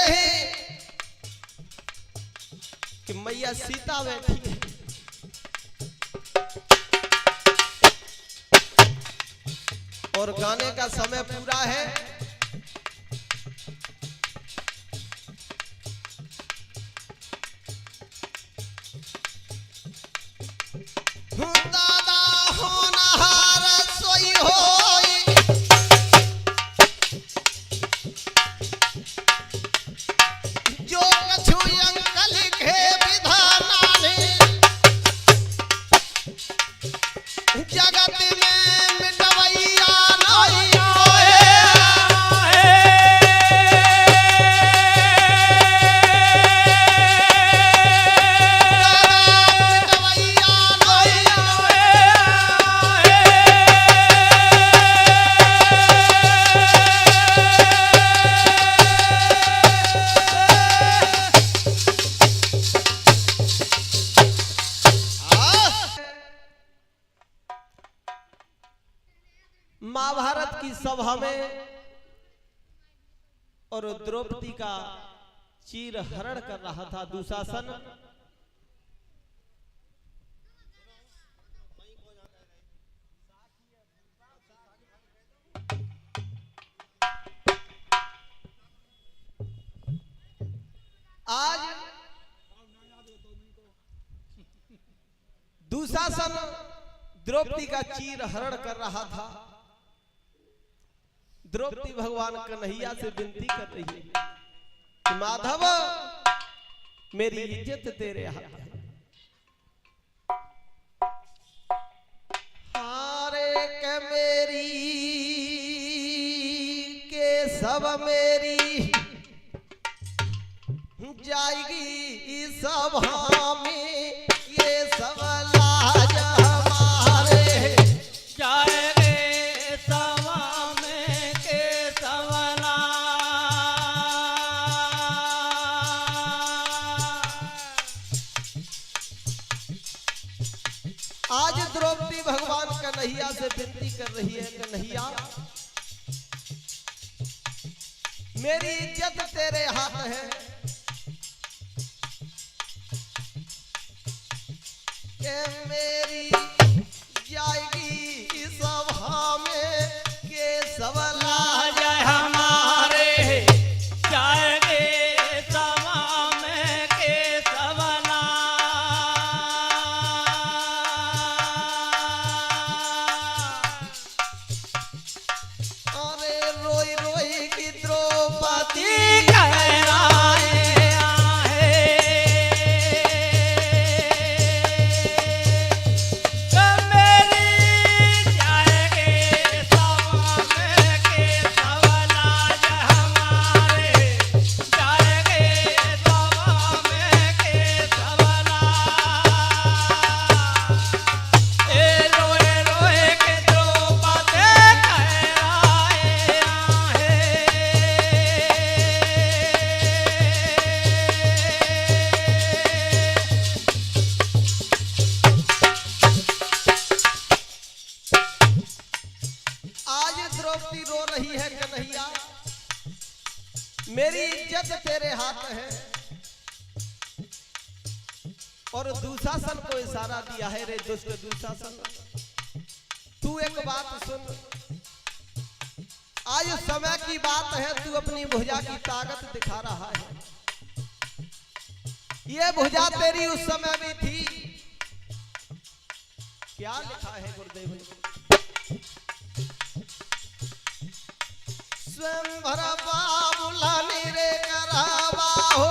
हैं कि मैया सीता बैठी है। और गाने का समय पूरा है। दादा होनहार सोई होई, जो कछु अंक लिखे विधाना ने, जगत में मिटवैया नहीं महाभारत की सभा में और द्रौपदी का चीर हरण कर रहा था दुशासन। आज दुशासन द्रौपदी का चीर हरण कर रहा था। द्रौपदी भगवान कन्हैया से विनती कर रही है कि माधव मेरी इज्जत तेरे हाथ है। हारे के मेरी के सब मेरी जाएगी सभा में, ये सब लाज हमारे जाएगे सभा में के सवला। आज द्रौपदी भगवान कन्हैया से विनती कर रही है, कन्हैया मेरी इज्जत तेरे हाथ है। के मेरी जाएगी सभा में के सवला जय हमारे जाएगे सभा में के सवला। अरे रोई रोई की द्रौपदी द्रौपदी रो रही है, कन्हैया मेरी इज्जत तेरे हाथ है। और दुशासन को इशारा दिया है, रे दुष्ट दुशासन तू एक बात सुन। आज समय की बात है, तू अपनी भुजा की ताकत दिखा रहा है। ये भुजा तेरी उस समय भी थी। क्या लिखा है गुरुदेव ने? स्वयंवर बाबुला रे करावा हो,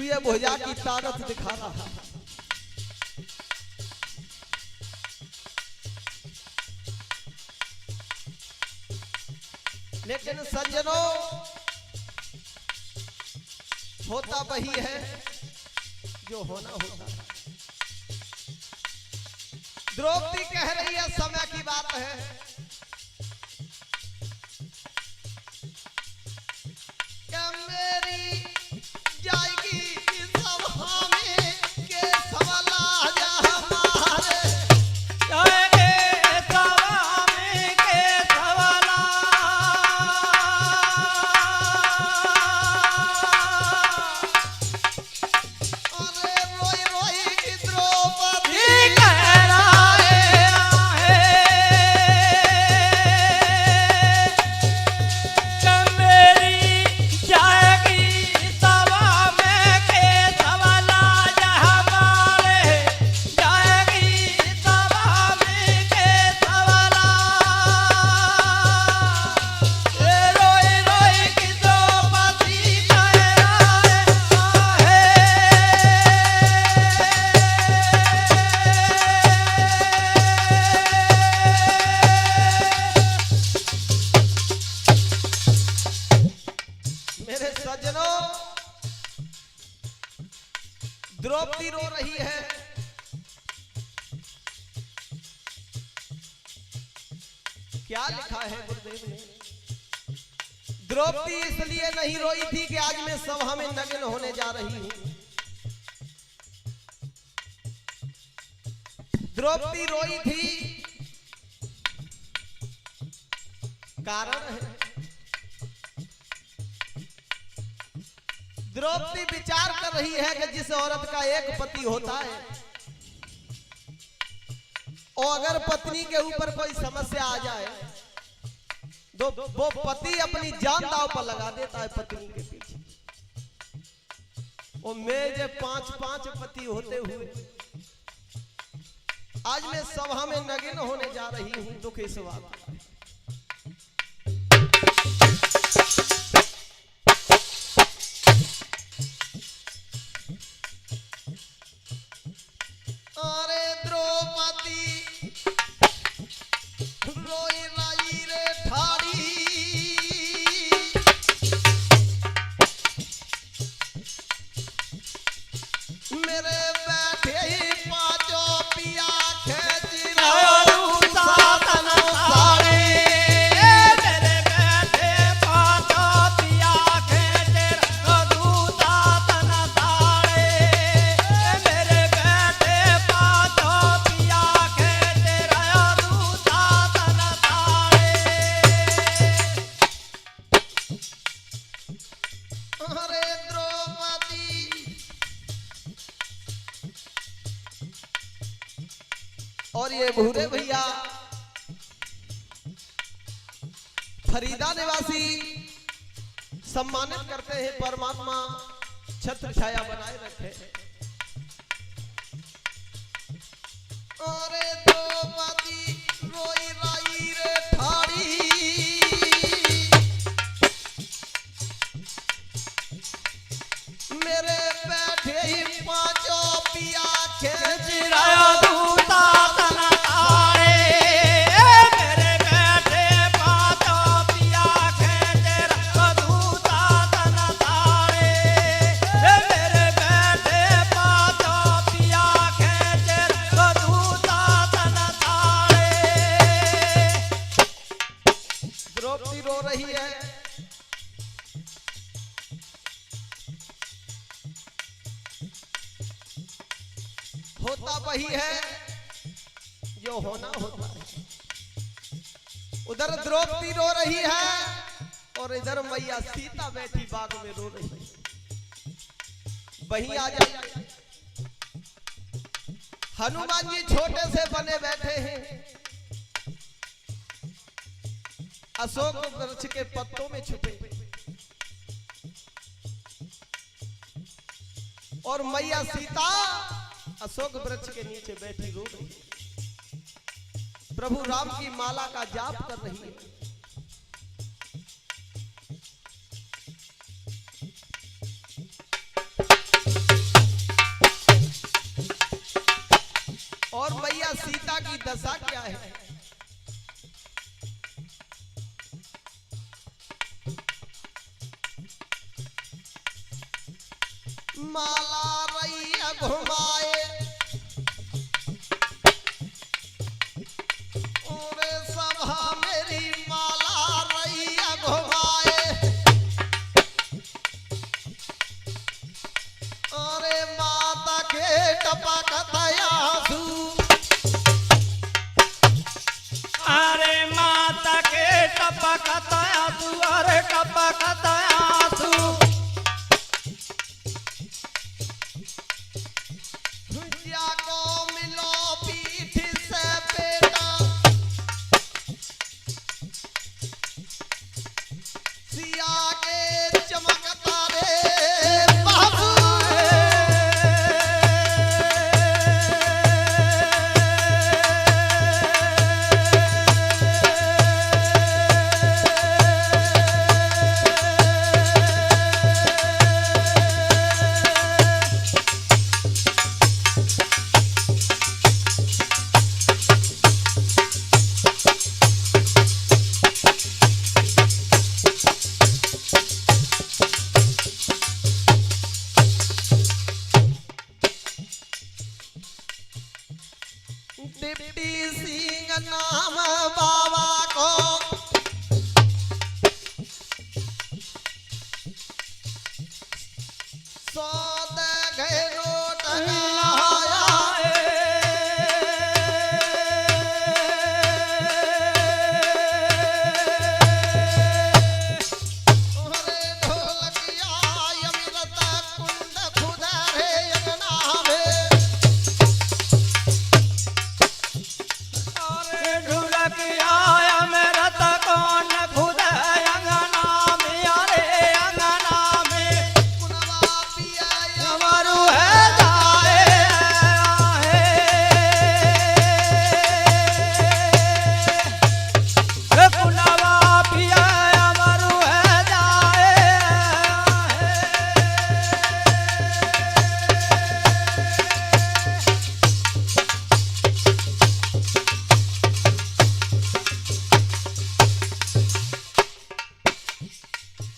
ये भुजा की ताकत दिखा रहा है। लेकिन सज्जनों, होता वही है जो होना होता है। द्रौपदी कह रही है समय की बात है, क्या मेरी जाएगी सभा में के सवाला जा हमारे जाएंगे सभा में के सवाला। अरे रोई रोई की द्रौपदी द्रौपदी रो रही है। क्या लिखा है गुरुदेव ने? द्रौपदी इसलिए नहीं रोई थी कि आज मैं सभा में नग्न होने जा रही हूं। द्रौपदी रोई थी, कारण है द्रौपदी विचार कर रही है कि जिस औरत का एक पति होता है और अगर पत्नी के ऊपर कोई समस्या आ जाए तो वो पति अपनी जान दांव पर लगा देता है पत्नी के पीछे। और मेरे 5 पति होते हुए आज मैं सभा में नग्न होने जा रही हूं। दुख इस बात का। अरे द्रौपदी रोई राई रे ठाड़ी, मेरे बैठे ही पांचों पिया खेच और ये भूरे भैया फरीदा निवासी सम्मानित करते हैं। परमात्मा छत्र छाया बनाए रखे। अरे द्रौपदी रोई राई रे ठाड़ी, मेरे बैठे ही पांचों पिया खेच रहा दूता तना तारे, मेरे बैठे पांचों पिया खेच रहा दूता तना तारे, मेरे बैठे पांचों पिया खेच रहा दूता तना तारे। द्रौपदी रो रही है। होता वही है जो होना होता है। उधर द्रौपदी रो रही है और इधर मैया सीता बैठी बाग में रो रही है। वहीं आ जाए हनुमान जी छोटे से बने बैठे हैं, अशोक वृक्ष के पत्तों में छुपे, और मैया सीता अशोक वृक्ष के नीचे बैठी रो रही है। प्रभु राम की माला का जाप कर रही है। सीता की दशा क्या है। माला रैया घुमाए और सभा मेरी माला रैया घुमाए। अरे माता के टपक आंसू, अरे माता के टपकत आंसू, अरे टपकत आंसू। भुजिया को मिलो पीठ से बेटा, सिया के चमकता रे बाबू। डिप्टी सिंह नाम बाबा को सौद गए नोट लगाया। अरे ढोलकिया अमृत कुंड खुदारे अंगना में। अरे ढोलकिया अमृत कौन खुद अंगना में, अरे अंगना में। कुनवा पिया अमरु है जाए है, कुनवा पिया अमरु है जाए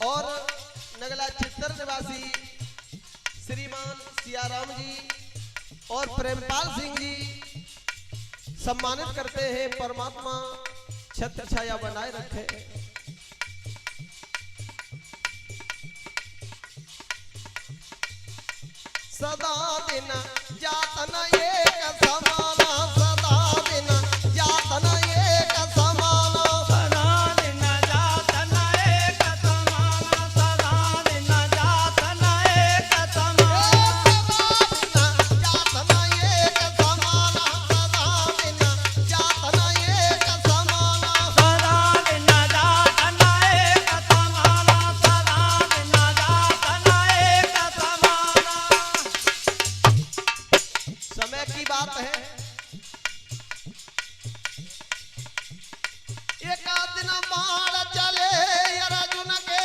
और नगला चित्तर निवासी श्रीमान सियाराम जी और प्रेमपाल सिंह जी सम्मानित करते हैं। परमात्मा छत्र छाया बनाए रखे। सदा दिन जातन एक समाना, सदा दिन जातन एक समाना। सदा दिन जातन एक समाना, सदा दिन जातन एक समाना। जातन एक समाना, सदा दिन जातन एक समाना। सदा दिन जातन एक समाना, सदा दिन जातन एक समाना। समय की बात है। एक दिन बाण चले अर्जुन के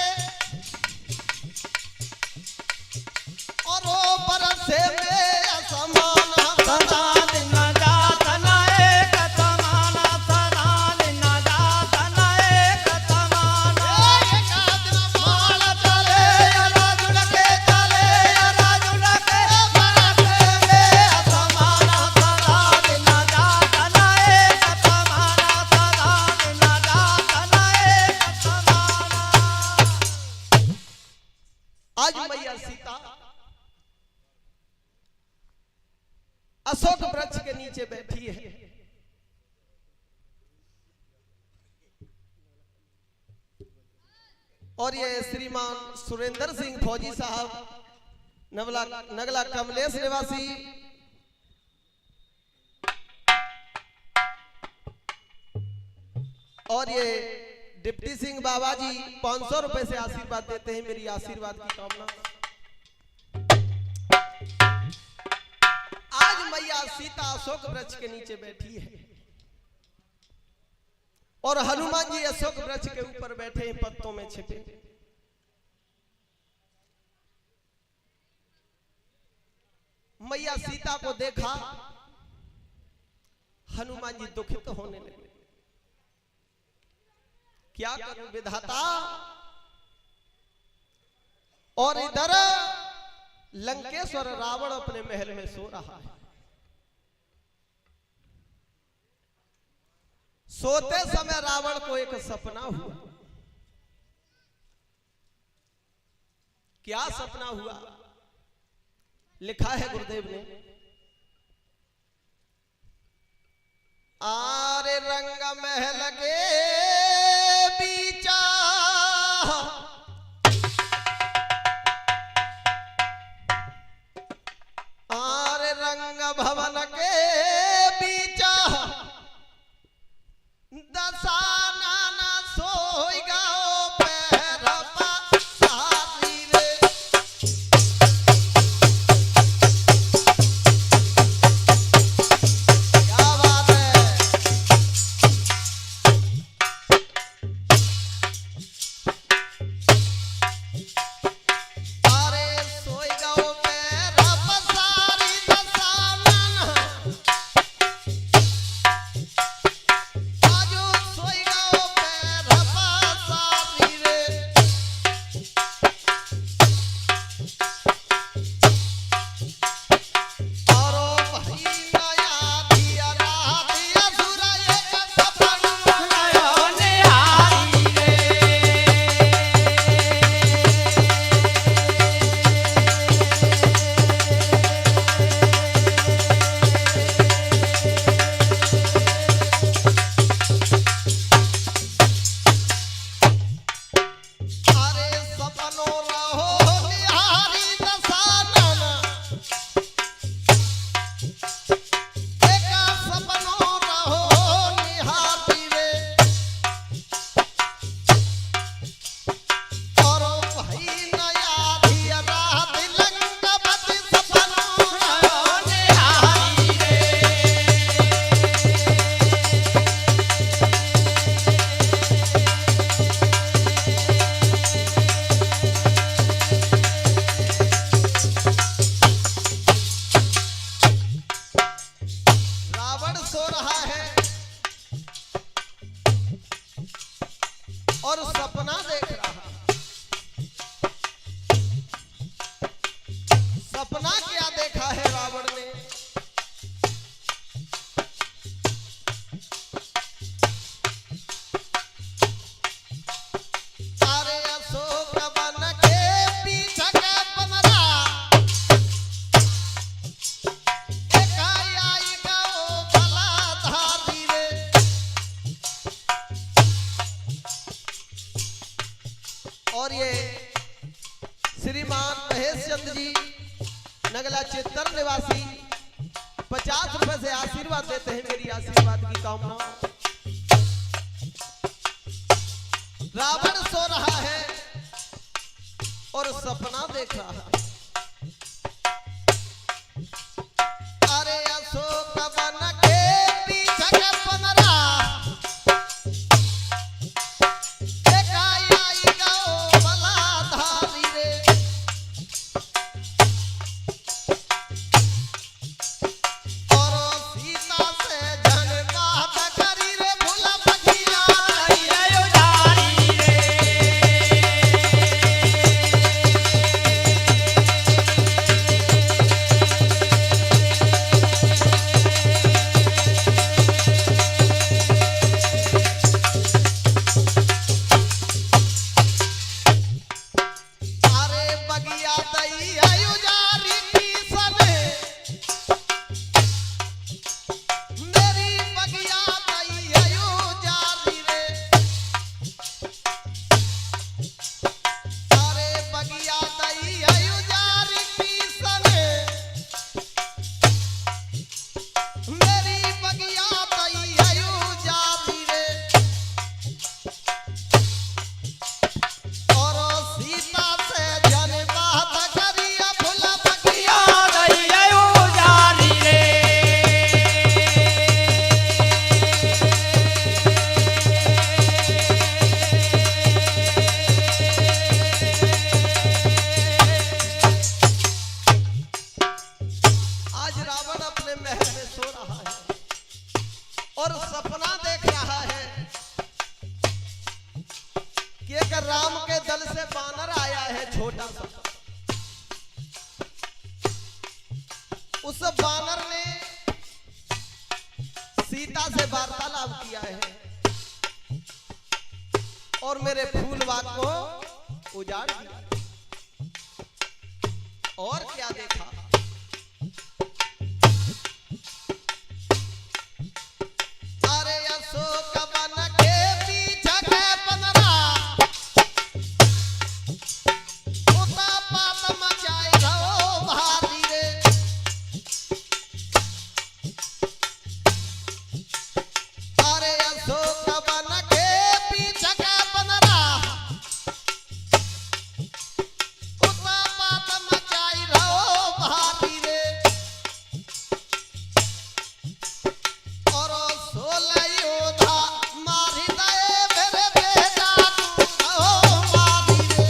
और वो बरसे में असमान। सदा दिन जातन एक समाना, सदा दिन जातन एक समाना। एक दिन बाण चले अर्जुन के, चले अर्जुन के बरसे में असमान। सदा दिन जातन एक समाना, सदा दिन जातन एक समाना। आज मैया सीता अशोक वृक्ष के नीचे बैठी है। और ये श्रीमान सुरेंद्र सिंह फौजी साहब नगला कमलेश निवासी और ये डिप्टी सिंह बाबा जी 500 रुपए से आशीर्वाद देते हैं। मेरी आशीर्वाद की कामना। आज मैया सीता अशोक वृक्ष के नीचे बैठी है और हनुमान जी अशोक वृक्ष के ऊपर बैठे हैं, पत्तों में छिपे। मैया सीता को देखा, हनुमान जी दुखित होने लगे। क्या करूं विधाता। और इधर लंकेश्वर रावण अपने महल में सो रहा है। सोते समय रावण को एक सपना हुआ। क्या सपना हुआ लिखा है गुरुदेव ने। आरे रंग महल के बीचा आरे रंग भवन के बीचा दसाना सोई गाओ पैर सारी रे। क्या बात है। अरे सोई गाओ पैर सारी दसाना आजो सोई गाओ पैर सारी रे। औरो भाई नया दिया रात असुरा एक सपना नयो निहारी अरे सपनो रहो निहारी दसानन एक सपनो रहो निहारी रे। और भाई नया दिया रात लंकापति सपनो नयो निहारी रावण सो रहा है और सपना देख रहा है। सपना क्या देखा है रावण ने। अरे अशोक वन के पीछे के पनरा एक आई गाओ भला धारी रे। और ये श्रीमान महेश चंद्र जी नगला चित्तर निवासी 50 रुपए से आशीर्वाद देते हैं। मेरी आशीर्वाद की कामना। रावण सो रहा है और सपना देख रहा है। अरे अशोक वन के पीछे के पनरा एक आई गाओ भला धारी रे। और सीता से जन बात करी रे भूला पखिया नयो उजारी रे। उस बानर ने सीता से वार्तालाप किया है और मेरे फूल बाग को उजाड़ दिया। और क्या देखा, अरे अशोक वन के पीछे के बनरा उता पात मचाए रहो भारी रे। अरे अशोक वन के पीछे के बनरा उता पात मचाए रहो भारी रे। और 16 योद्धा मारी दे मेरे बेटा तू रहो मारी रे।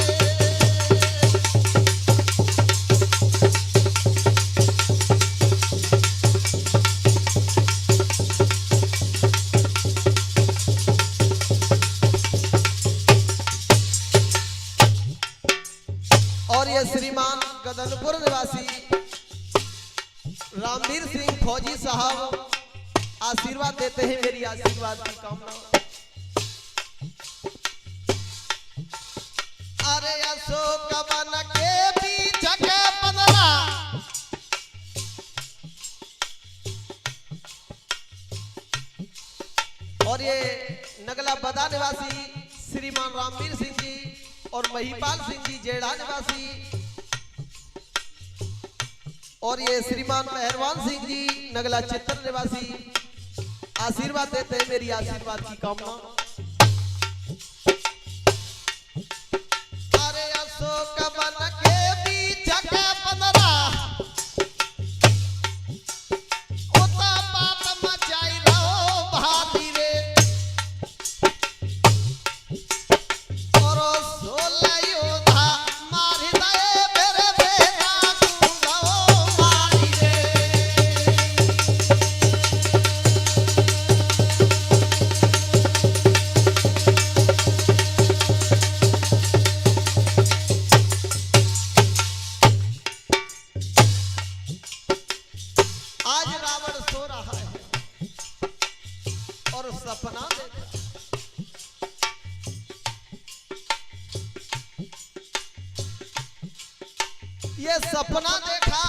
और ये श्रीमान गदनपुर निवासी रामवीर सिंह फौजी साहब आशीर्वाद देते हैं, मेरी आशीर्वाद की कामना। अरे अशोक वन के पीछे के बनरा और ये नगला बदा निवासी श्रीमान रामवीर सिंह जी और महिपाल सिंह जी जेड़ा निवासी और ये श्रीमान मेहरबान सिंह जी नगला चित्तर निवासी आशीर्वाद देते हैं, मेरी आशीर्वाद की कामना। अरे अशोक वन के पीछे के बनरा उता पात मचाई रहो भारी रे। और 16 योद्धा मारी दे मेरे बेटा तू रहो मारी रे। आज रावण सो रहा है और सपना देखा। ये सपना देखा,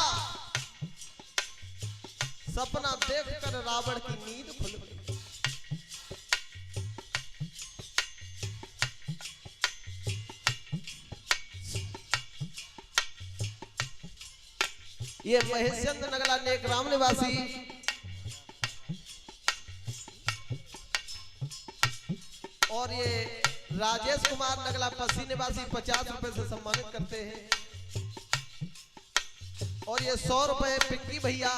सपना देखकर रावण की नींद खुल गई। ये महेशचंद्र नगला नेक राम निवासी और ये राजेश कुमार नगला पसी निवासी 50 रुपए से सम्मानित करते हैं। और ये 100 रुपए पिंकी भैया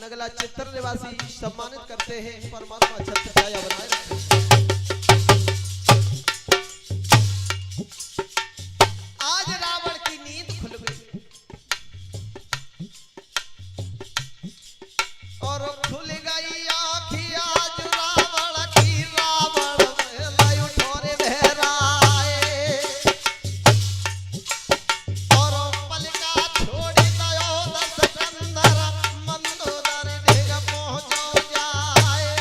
नगला चित्तर निवासी सम्मानित करते हैं। परमात्मा अच्छा छाया बनाए रखे। आज रावण की नींद खुल गई और खुल गई आँखी आज रावण की। रावण लाई उठो रे बहराए और पलका छोड़ी दयो दस कंदर मंदोदर देग पहुँचो जाए।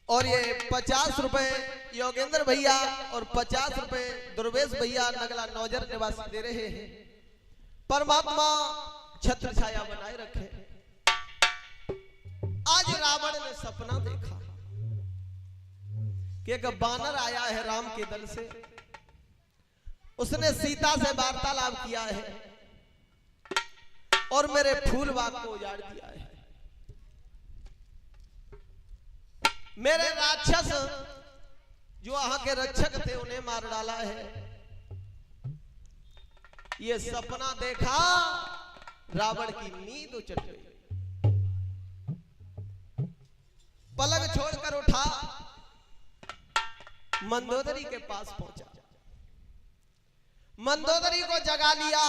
और ये 50 रुपए योगेंद्र भैया और 50 रुपए दुर्वेश भैया नगला नौजर निवासी दे रहे हैं। परमात्मा छत्र छाया बनाए रखे। आज रावण ने सपना देखा कि एक बानर आया है राम के दल से, उसने सीता से वार्तालाप किया है और मेरे फूल बाग को उजाड़ दिया है। मेरे राक्षस जो वहां के रक्षक थे उन्हें मार डाला है। ये सपना देखा, रावण की नींद उचट गई। पलक छोड़कर उठा, मंदोदरी के पास पहुंचा, मंदोदरी को जगा लिया।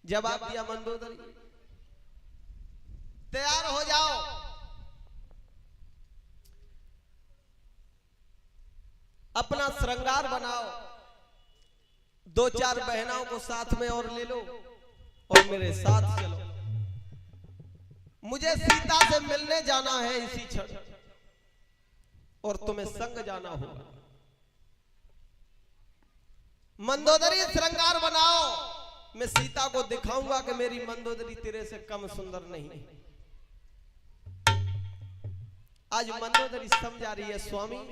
जवाब दिया मंदोदरी, तैयार हो जाओ, अपना श्रृंगार बनाओ, 2-4 बहनों को साथ में और ले लो और मेरे साथ चलो। मुझे सीता से मिलने जाना है इसी क्षण और तुम्हें संग जाना होगा। मंदोदरी श्रृंगार बनाओ, मैं सीता को दिखाऊंगा कि मेरी मंदोदरी तेरे से कम सुंदर नहीं। आज मंदोदरी समझा रही है, स्वामी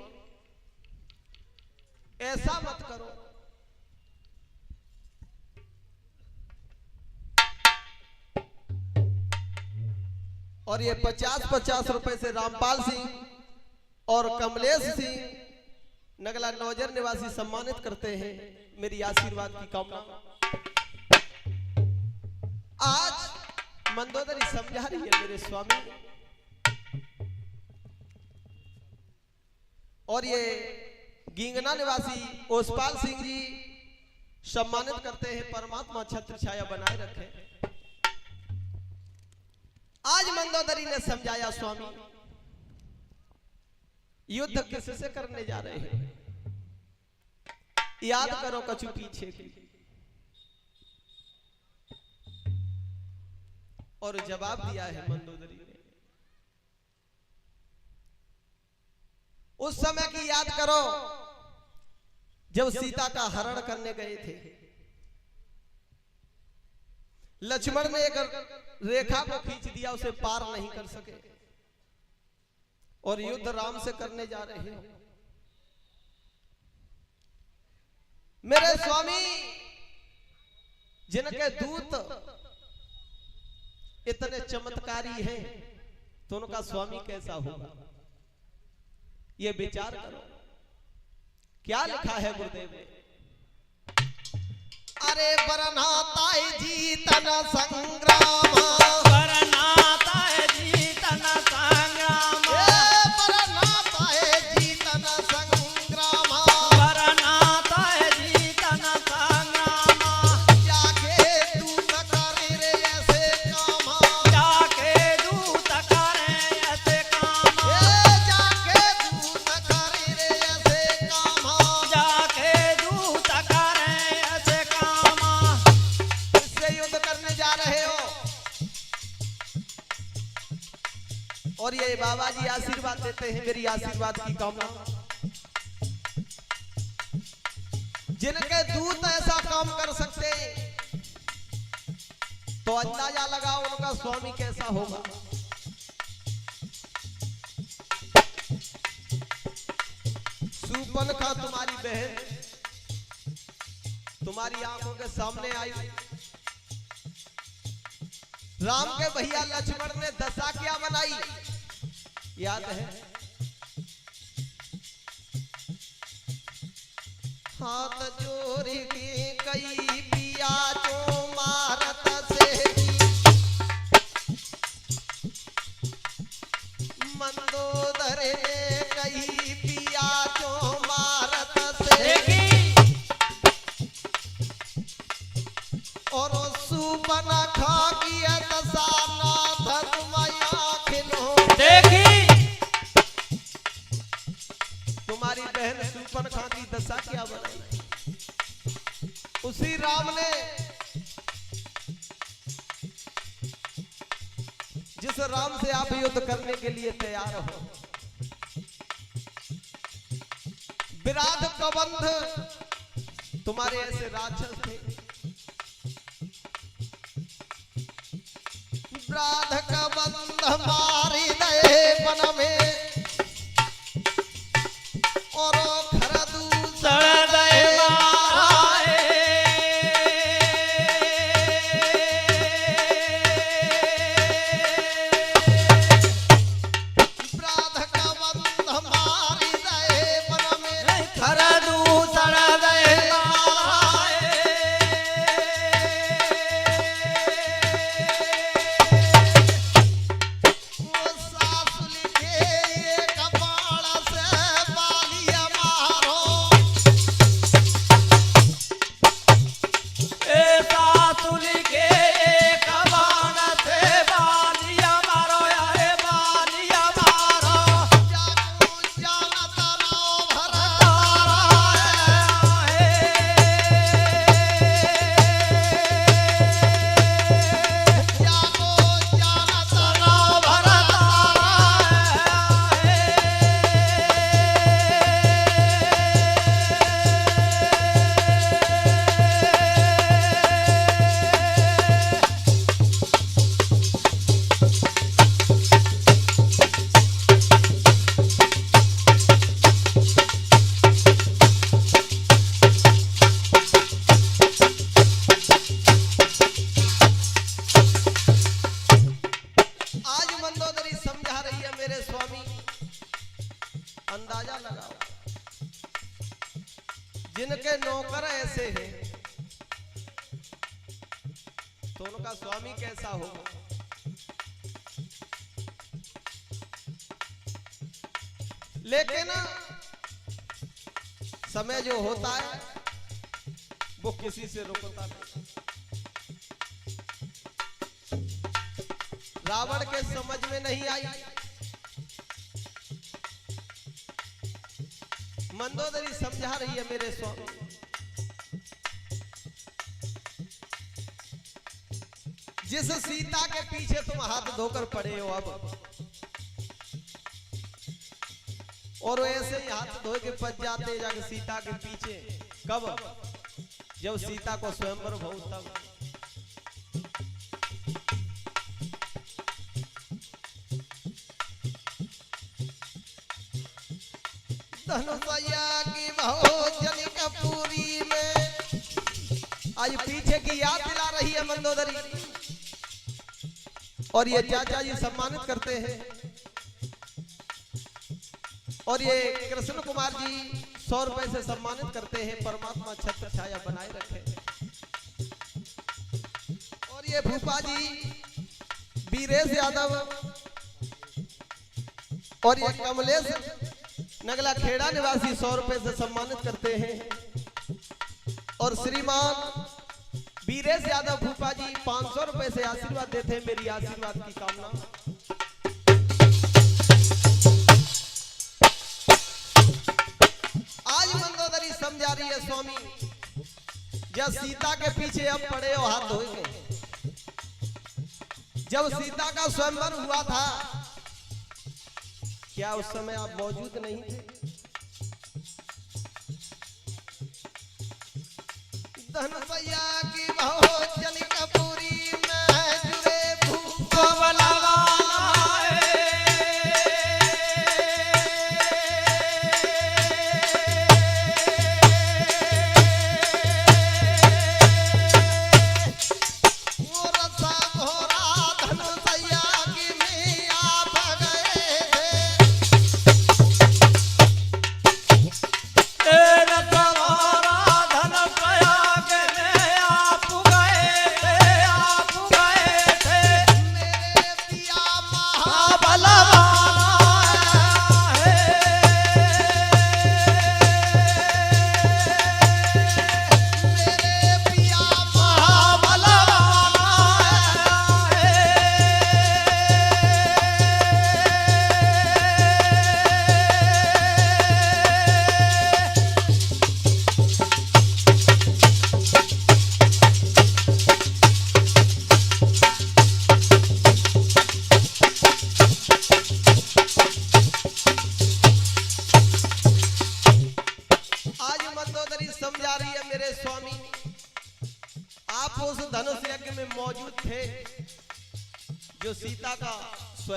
ऐसा मत करो। और ये 50-50 रुपए से रामपाल सिंह और कमलेश सिंह नगला नौजर निवासी सम्मानित करते हैं। मेरी आशीर्वाद की कामना। आज मंदोदरी समझा रही है मेरे स्वामी। और ये गींगना निवासी ओसपाल सिंह जी सम्मानित करते हैं। परमात्मा छत्र छाया बनाए रखे। आज मंदोदरी ने समझाया, स्वामी युद्ध किससे करने जा रहे हैं? याद करो कछु पीछे की। और जवाब दिया है मंदोदरी ने, उस समय की याद करो जब सीता का हरण करने गए थे। लक्ष्मण ने एक रेखा को खींच दिया, उसे पार नहीं कर सके और युद्ध राम से करने जा रहे हो। मेरे स्वामी जिनके दूत इतने चमत्कारी हैं तो उनका स्वामी कैसा होगा? ये विचार करो। क्या लिखा है गुरुदेव ने? अरे बरनाता है जीतन संग्राम, बरनाता है जीतन संग्राम, बरनाता है जीतन संग्राम, बरनाता है जीतन संग्राम। जाके दूत करे रे ऐसे काम, जाके दूत करे ऐसे काम, जाके दूत करे रे ऐसे काम, जाके दूत करे ऐसे काम। इससे युद्ध करने जा रहे हो। और ये बाबा जी आशीर्वाद देते हैं, मेरी आशीर्वाद की कामना। जिनके दूत ऐसा काम कर सकते तो अंदाजा लगाओ उनका स्वामी कैसा होगा। सूर्पनखा तुम्हारी बहन तुम्हारी आंखों के सामने आई। राम के भैया लक्ष्मण ने दशा क्या बनाई याद है? हाथ जोड़ के कई पिया जो मारत से मंदोदर ने कई पिया जो मारत से और सूर्पनखा की दशा नाथ तुम्हारी खिलो देखी। तुम्हारी बहन सूर्पनखा की दशा क्या बनाई? उसी राम ने जिस राम से आप युद्ध करने के लिए तैयार हो। विराध कबंध तुम्हारे ऐसे राक्षस थे। विराध कबंध मारी गए वन में और खरदूषण गए मारे। विराध कबंध मारी गए वन में खरदूषण गए वो सासुल के एक बाण से बालिया मारो। ए सासुल के एक बाण से बालिया मारो, ए बालिया मारो। जागो जानत नो भरतारा। जागो जानत नो आज मंदोदरी समझा रही है मेरे स्वामी। अंदाजा लगाओ, जिनके नौकर ऐसे हैं तो उनका स्वामी कैसा होगा। लेकिन समय जो होता है वो किसी से रुकता नहीं। रावण के समझ में नहीं आई। मंदोदरी समझा रही है मेरे स्वामी। जिस सीता के पीछे तुम हाथ धोकर पड़े हो अब, और ऐसे ही हाथ धो के पच जाते जाके सीता के पीछे कब, जब सीता को स्वयंवर भाऊ तब। धनुषया की भोजन कपूरी में आज पीछे की याद दिला रही है मंदोदरी। और ये चाचा जी सम्मानित करते हैं। और ये कृष्ण कुमार जी 100 रुपए से सम्मानित करते हैं। परमात्मा छत्र छाया बनाए रखे। और ये भूपा जी वीरेश यादव और ये कमलेश नगला खेड़ा निवासी 100 रुपए से सम्मानित करते हैं। और श्रीमान वीरेश यादव भूपा जी 500 रुपए से आशीर्वाद देते हैं। मेरी आशीर्वाद की कामना। आज मंदोदरी समझा रही है स्वामी, जब सीता के पीछे अब पड़े हो हाथ धोएंगे। जब सीता का स्वयंवर हुआ था, क्या उस समय आप मौजूद नहीं थे? धनुषया की भोजन कपूरी में जुड़े भूप बलवाना वो रसा घोरा धनुषया की में आप गए थे। तेरा सवारा धन प्रयाग में आप गए थे, आप गए थे। मेरे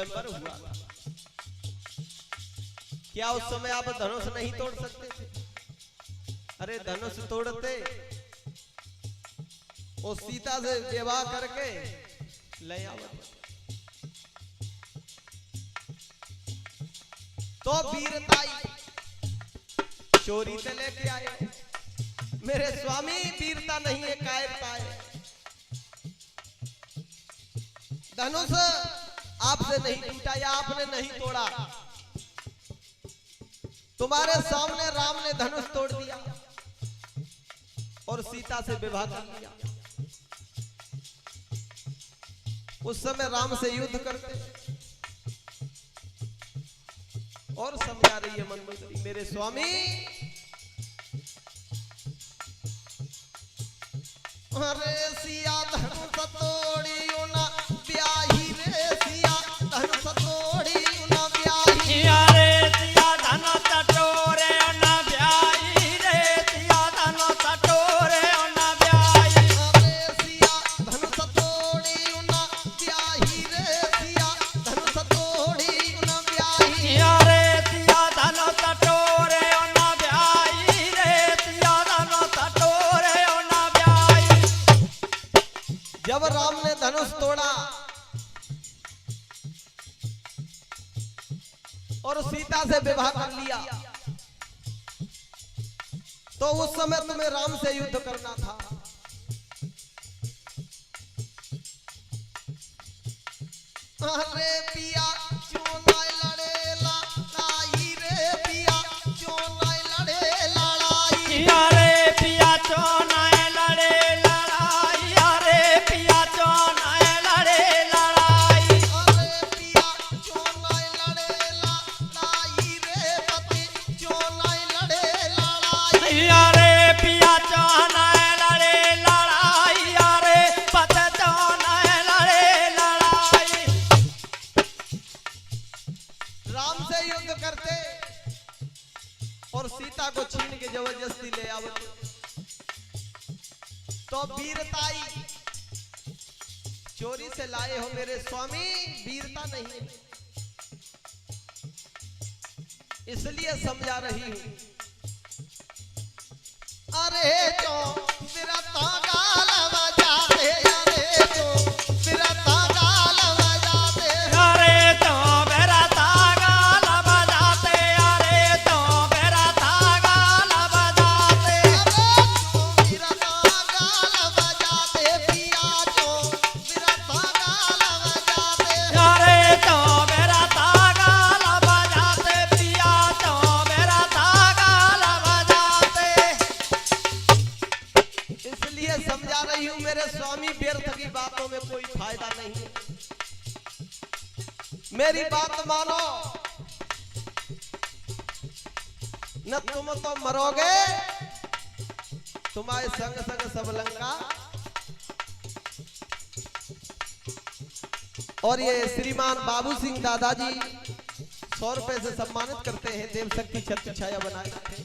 स्वयंवर हुआ। क्या उस समय आप धनुष नहीं तोड़ सकते थे? अरे धनुष तोड़ते और सीता से विवाह करके ले आवत। तो वीरताई चोरी से लेके आए। मेरे स्वामी वीरता नहीं है, कायरता है। धनुष आपसे नहीं टूटा या आपने नहीं तोड़ा, तुम्हारे सामने राम ने धनुष तोड़ दिया और सीता से विवाह कर लिया। उस समय राम से युद्ध करते और समझा रही है मंदोदरी, मेरे स्वामी अरे सिया धनुष तोड़ी ना ब्याही रे, सिया धनुष तोड़ी ना ब्याही। अरे सिया धनुष तोड़े ना ब्याही रे, सिया धनुष तोड़े ना ब्याही। अरे सिया धनुष तोड़ी ना ब्याही रे, सिया धनुष तोड़ी ना ब्याही। अरे सिया धनुष तोड़े ना ब्याही रे, सिया धनुष तोड़े ना ब्याही। जब राम ने धनुष तोड़ा और सीता से विवाह कर लिया, तो उस समय तुम्हें राम से युद्ध करना था। अरे पिया क्यों ना लड़े लड़ाई रे, पिया क्यों ना लड़े लड़ाई। अरे पिया चोनाए लड़े लड़ाई, अरे पिया चोनाए लड़े लड़ाई। अरे पिया क्यों ना लड़े लड़ाई रे, पति क्यों ना लड़े लड़ाई। अरे पिया चोनाए लड़े लड़ाई, अरे पत चोनाए लड़े लड़ाई। राम से युद्ध करते और सीता को छीन के जबरदस्ती ले आवते। तो वीरताई चोरी से लाए हो मेरे स्वामी, वीरता नहीं है, इसलिए समझा रही हूं। अरे जो वीरता गाल बजाते, अरे जो वीरता गाल बजाते। अरे तो मेरा तागाल बजाते, अरे तो मेरा तागाल बजाते। अरे तो मेरा तागाल बजाते, पिया तो मेरा तागाल बजाते। इसलिए समझा रही हूं मेरे स्वामी, व्यर्थ की बातों में कोई फायदा नहीं है। मेरी बात मानो, न तुम तो मरोगे, तुम्हारे संग संग सब लंका। और ये श्रीमान बाबू सिंह दादाजी 100 रुपए से सम्मानित करते हैं, देव शक्ति छत्र छाया बनाए रखे।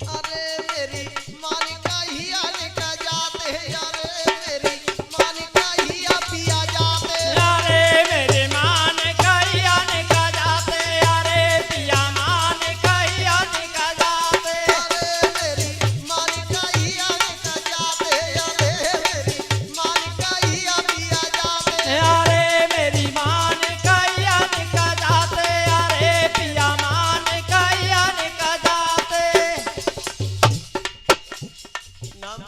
अरे मेरी मालिका ही आने का जाते हैं, अरे मेरी मालिका ही पिया जाते हैं। अरे मेरे मान कहिया निका जाते, अरे पिया मान कहिया निका जाते। अरे मेरी मालिका ही आने का जाते हैं, अरे मेरी मालिका ही पिया जाते हैं। अरे मेरी मान कहिया निका जाते, अरे पिया मान कहिया निका जाते। नाम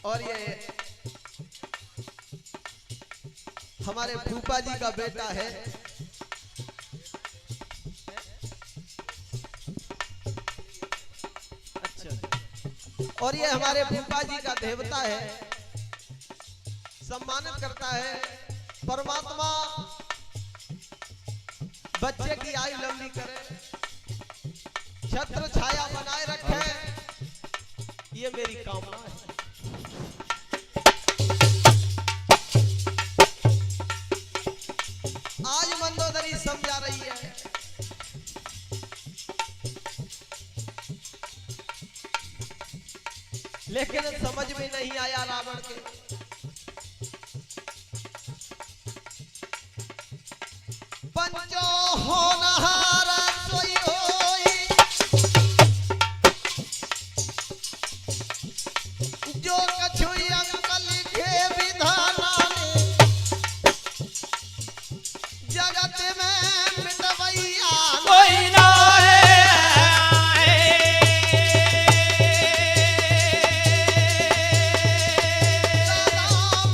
और ये हमारे फूफा जी का बेटा है। अच्छा, और ये हमारे फूफा जी का देवता है, सम्मानित करता है। परमात्मा बच्चे की आयु लंबी करे, छत्र छाया बनाए रखे, ये मेरी कामना है। आज मंदोदरी समझा रही है लेकिन समझ में नहीं आया रावण के। पंचो होनहार सोई होई, जो कछु अंक लिखे विधाना ने, जगत में मिटवैया कोई ना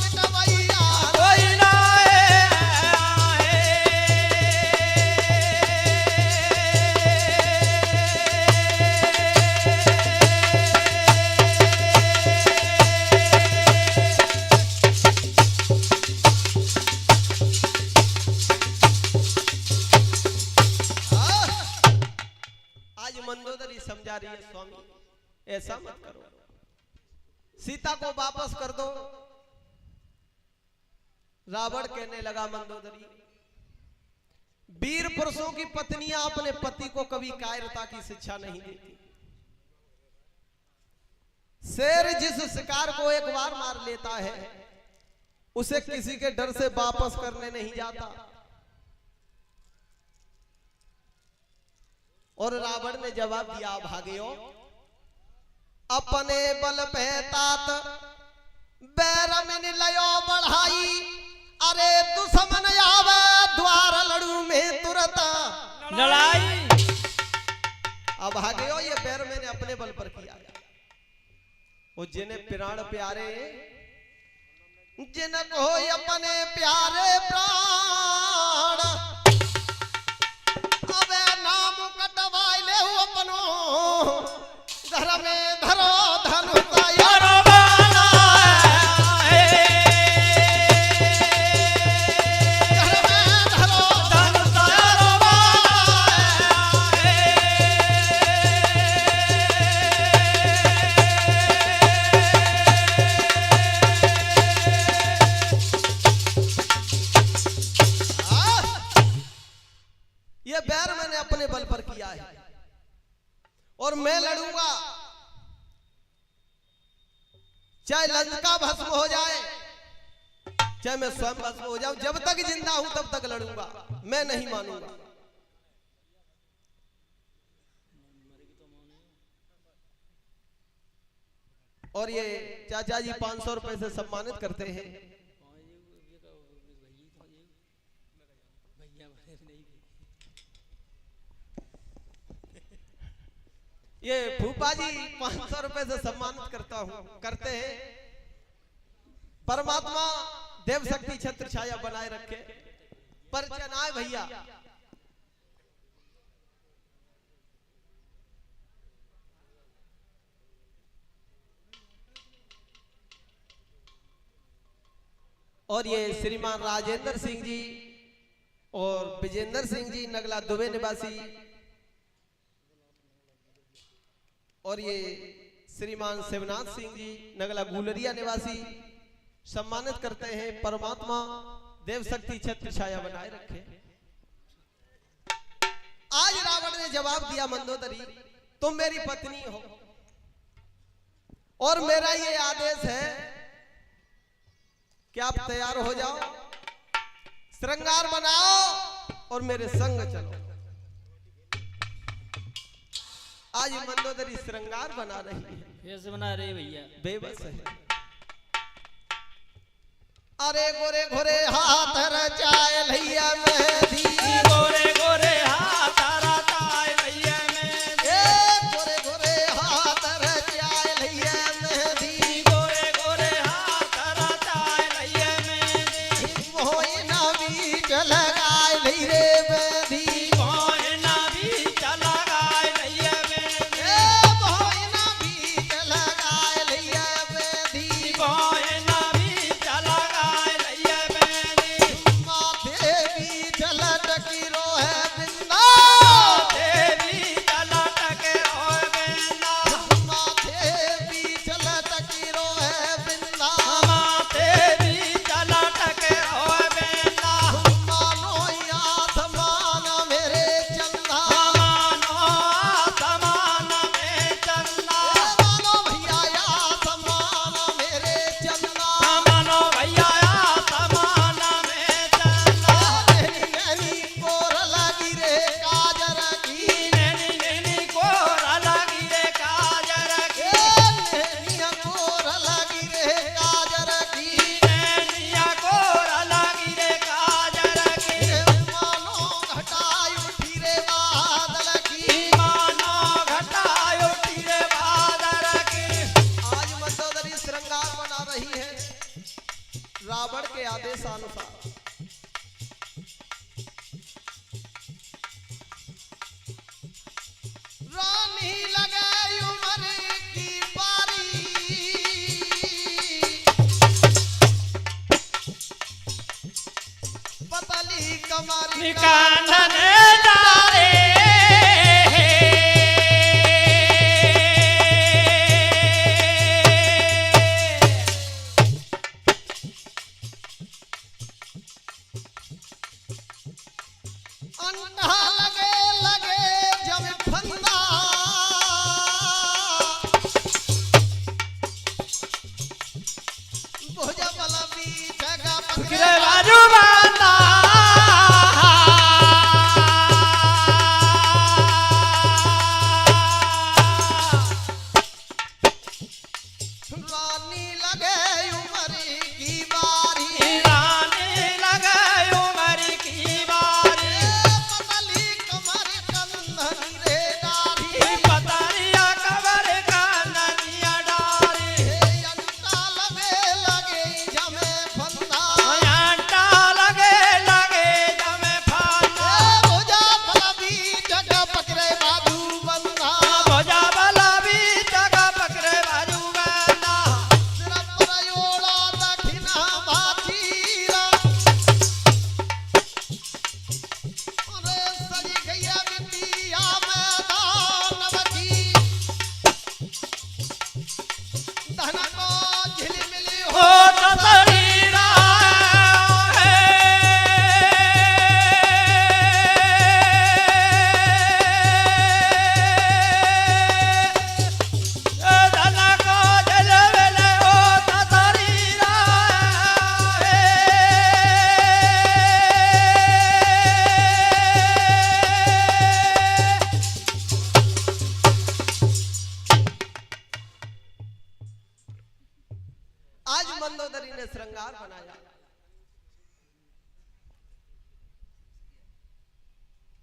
मिटवैया कोई ना आज मंदोदरी समझा रही है, स्वामी ऐसा मत करो, सीता को वापस कर दो। रावण कहने लगा मंदोदरी, वीर पुरुषों की पत्नियां अपने पति को कभी कायरता की शिक्षा नहीं देती। शेर जिस शिकार को एक बार मार लेता है उसे किसी के डर से वापस करने नहीं जाता। और रावण ने जवाब दिया, भाग्यो अपने बल पे तात बैर में लयो बढ़ाई, अरे दुश्मन आवे द्वार लड़ू में तुरंत लड़ाई। अब भाग्यो ये बैर मैंने अपने बल पर किया, वो जिन्हें प्राण प्यारे, जिनको अपने प्यारे प्राण, अबे नाम कटवाई ले अपनो, घर में धरो धनुष यारो बाला घर में धरो धनुष यारो ये बैर मैंने अपने बल पर किया है और मैं लड़ूंगा, चाहे लंका भस्म हो जाए, चाहे मैं स्वयं भस्म हो जाऊं, जब तक जिंदा हूं तब तक लड़ूंगा, मैं नहीं मानूंगा। और ये चाचा जी 500 रुपए से सम्मानित करते हैं। ये फूफा जी 500 रुपए से सम्मानित करते हैं। परमात्मा देव शक्ति छत्र छाया बनाए रखे। परिचय आए भैया। और ये श्रीमान राजेंद्र सिंह जी और विजेंद्र सिंह जी नगला दुबे निवासी, और ये श्रीमान शिवनाथ सिंह जी नगला गुलरिया निवासी सम्मानित करते हैं। परमात्मा देव शक्ति छत्र छाया बनाए रखे। आज रावण ने जवाब दिया, मंदोदरी तुम मेरी पत्नी हो और मेरा ये आदेश है कि आप तैयार हो जाओ, श्रृंगार बनाओ और मेरे संग चलो। आज मंदोदरी श्रृंगार बना रही है। कैसे बना रहे भैया? बेबस है। अरे गोरे गोरे हाथ रचाए भैया मेहंदी, गोरे गोरे हाथ रचाए भैया मेहंदी, गोरे गोरे हाथ रचाए भैया मेहंदी, गोरे गोरे हाथ रचाए भैया मेहंदी, मोइना बीच लगाए भैरे मेहंदी, मोइना बीच लगाए भैया मेहंदी, मोइना बीच लगाए भैया मेहंदी, मोइना बीच लगाए भैया मेहंदी, माथे बीच लटकी रो आदेशानुसार रानी लगे उमर की बारी पतली कमरी कानन डारे अंधा लगे लगे जब फंदा भुजा वाला बीच का पकड़े बाजू बांधा रानी लगे उमर की बारी रानी लगे उमर की बारी पतली कमर कंधनी रे डारी पतरिया कबर का नदिया डारी अंता लगे लगे जमे फंदा अंटा लगे लगे जमे फाना भुजा वाला बीच का पकड़े बाजू बंधा भोजा वाला भी जगह पकड़े बाजू बंदा सिर पर योड़ा दक्षिणा भातीरा अरे सजी गैया बिटिया मैदान बची धन को झिलमिली हो ततरीरा धन को झलवले हो ततरीरा आज मंदोदरी ने श्रृंगार बनाया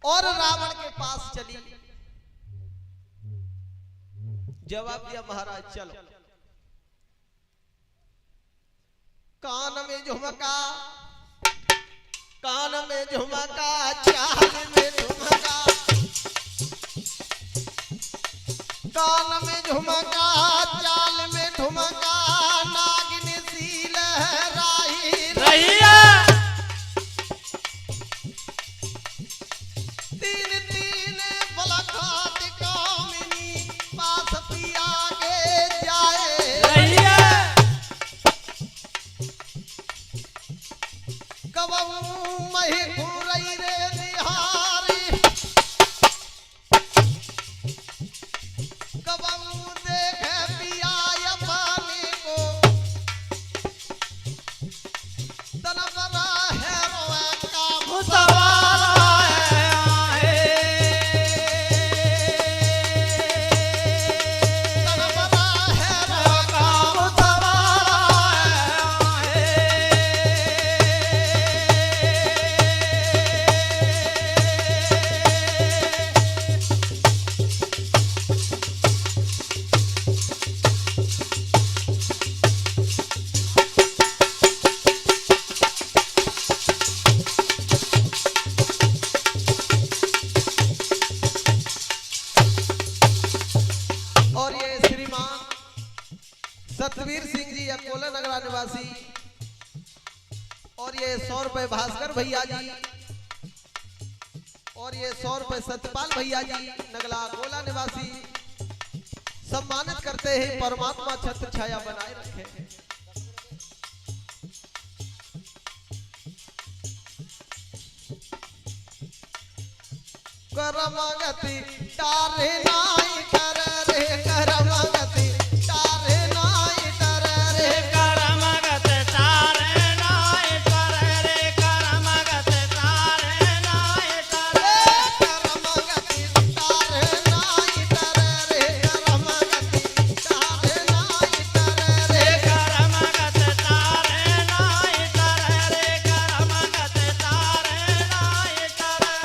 और रावण के पास चली जवाब दिया महाराज चलो कान में झुमका चाल में झुमका कान में झुमका चाल में ठुमका नागिन सी लहराई रहिया तीन तीन बलखात कामिनी पास पिया के जाए रहिया कबहू मही घूरई रे निहारी कबहू देखे पिया पानी को तन बना है रोए काम मुसवारा है तन बना है रोए काम और ये श्रीमान सतवीर सिंह जी अकोला नगरा निवासी और ये 100 रुपए भास्कर भैया जी और ये 100 रुपए सत्यपाल भैया जी नगला अकोला निवासी सम्मानित करते हैं। परमात्मा छत्र छाया बनाए रखे। करमगति तारे नाई कर रे करमगति तारे नाई कर रे करमगत तारे नाय करे रे करमगत तारे नाय करे करमगति तारे नाई कर रे करमगति तारे नाई कर रे करमगत तारे नाय करे रे करमगत तारे नाय करे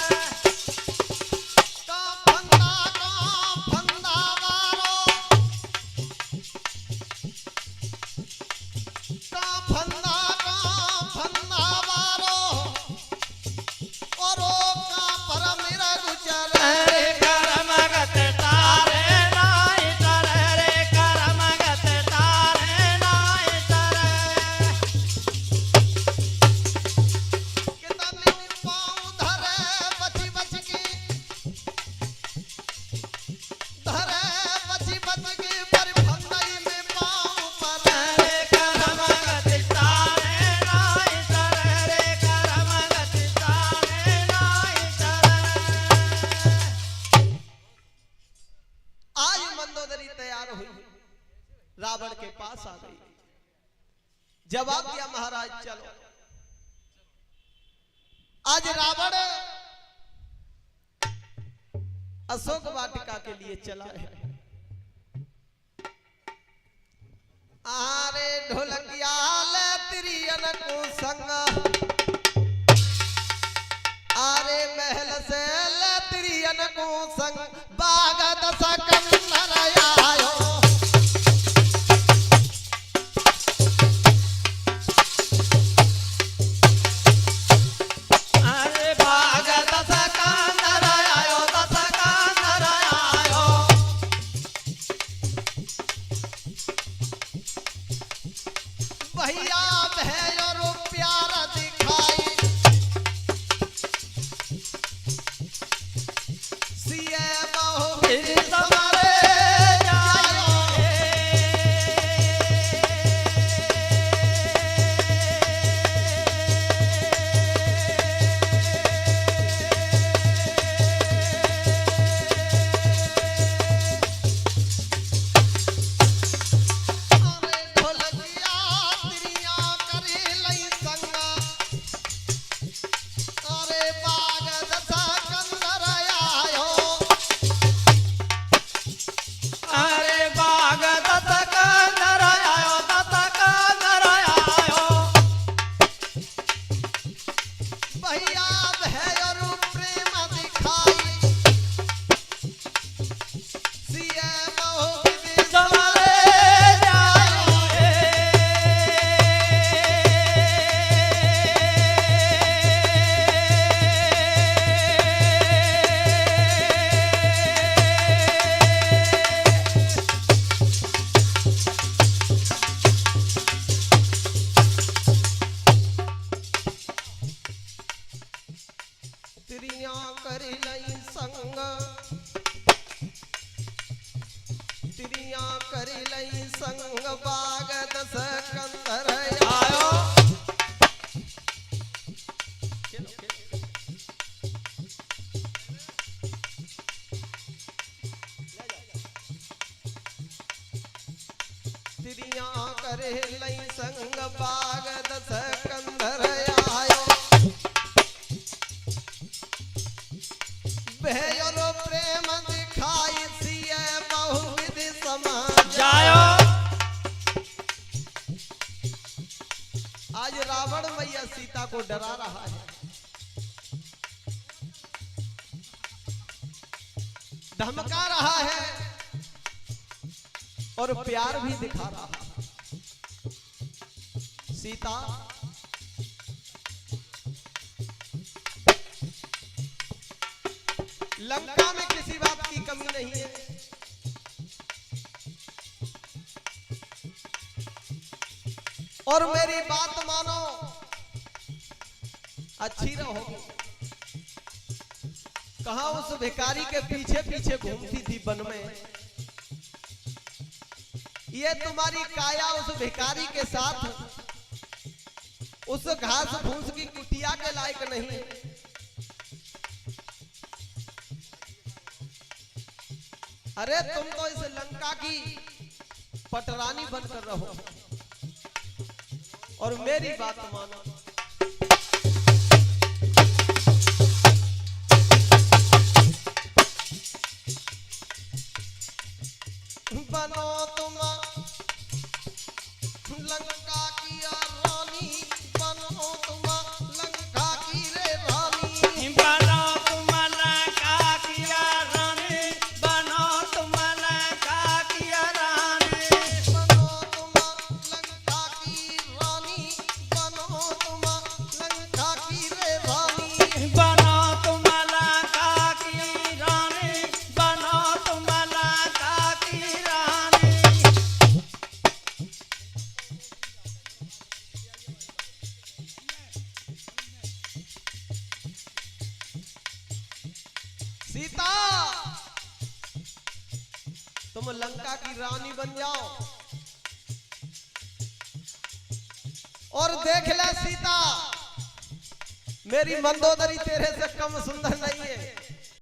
का फंदा मंदोदरी तैयार हुई, रावण के पास आ गई। जवाब दिया महाराज चलो। आज रावण अशोक वाटिका के लिए चला है। आरे ढोलकिया ले तिरियन को संग, आरे महल से ले तिरियन को संग, बाग दस कंदर आयो। भैया भैरो प्यार दिखाई, सिए बहु समारे जायो। संग बाग दस कंदर आयो। तिरिया करे लई संग बाग दस कंदर आयो। बेहरो प्रेम दिखाई सिए बहुविधि समाज जायो। आज रावण मैया सीता को डरा रहा है, धमका रहा है और प्यार भी दिखा रहा है। सीता लंका में किसी बात की कमी नहीं है, और मेरी बात मानो, अच्छी रहोगी। कहां उस भिखारी के पीछे पीछे घूमती थी वन में, ये तुम्हारी काया उस भिखारी के साथ उस घास फूस की कुटिया के लायक नहीं। अरे तुम तो इस लंका की पटरानी बनकर रहो, और मेरी बात मानो। बनो तुम लंका की रानी, बनो तुम लंका की रे रानी। बनो तुम लंका की रानी, बनो तुम लंका की रानी। बनो तुम लंका की रानी, बनो तुम लंका की रे रानी। बनो तुम लंका की रानी, बनो तुम लंका की रानी। सीता तुम लंका की रानी बन जाओ, और देख ले सीता, मेरी मंदोदरी तेरे से कम सुंदर नहीं है।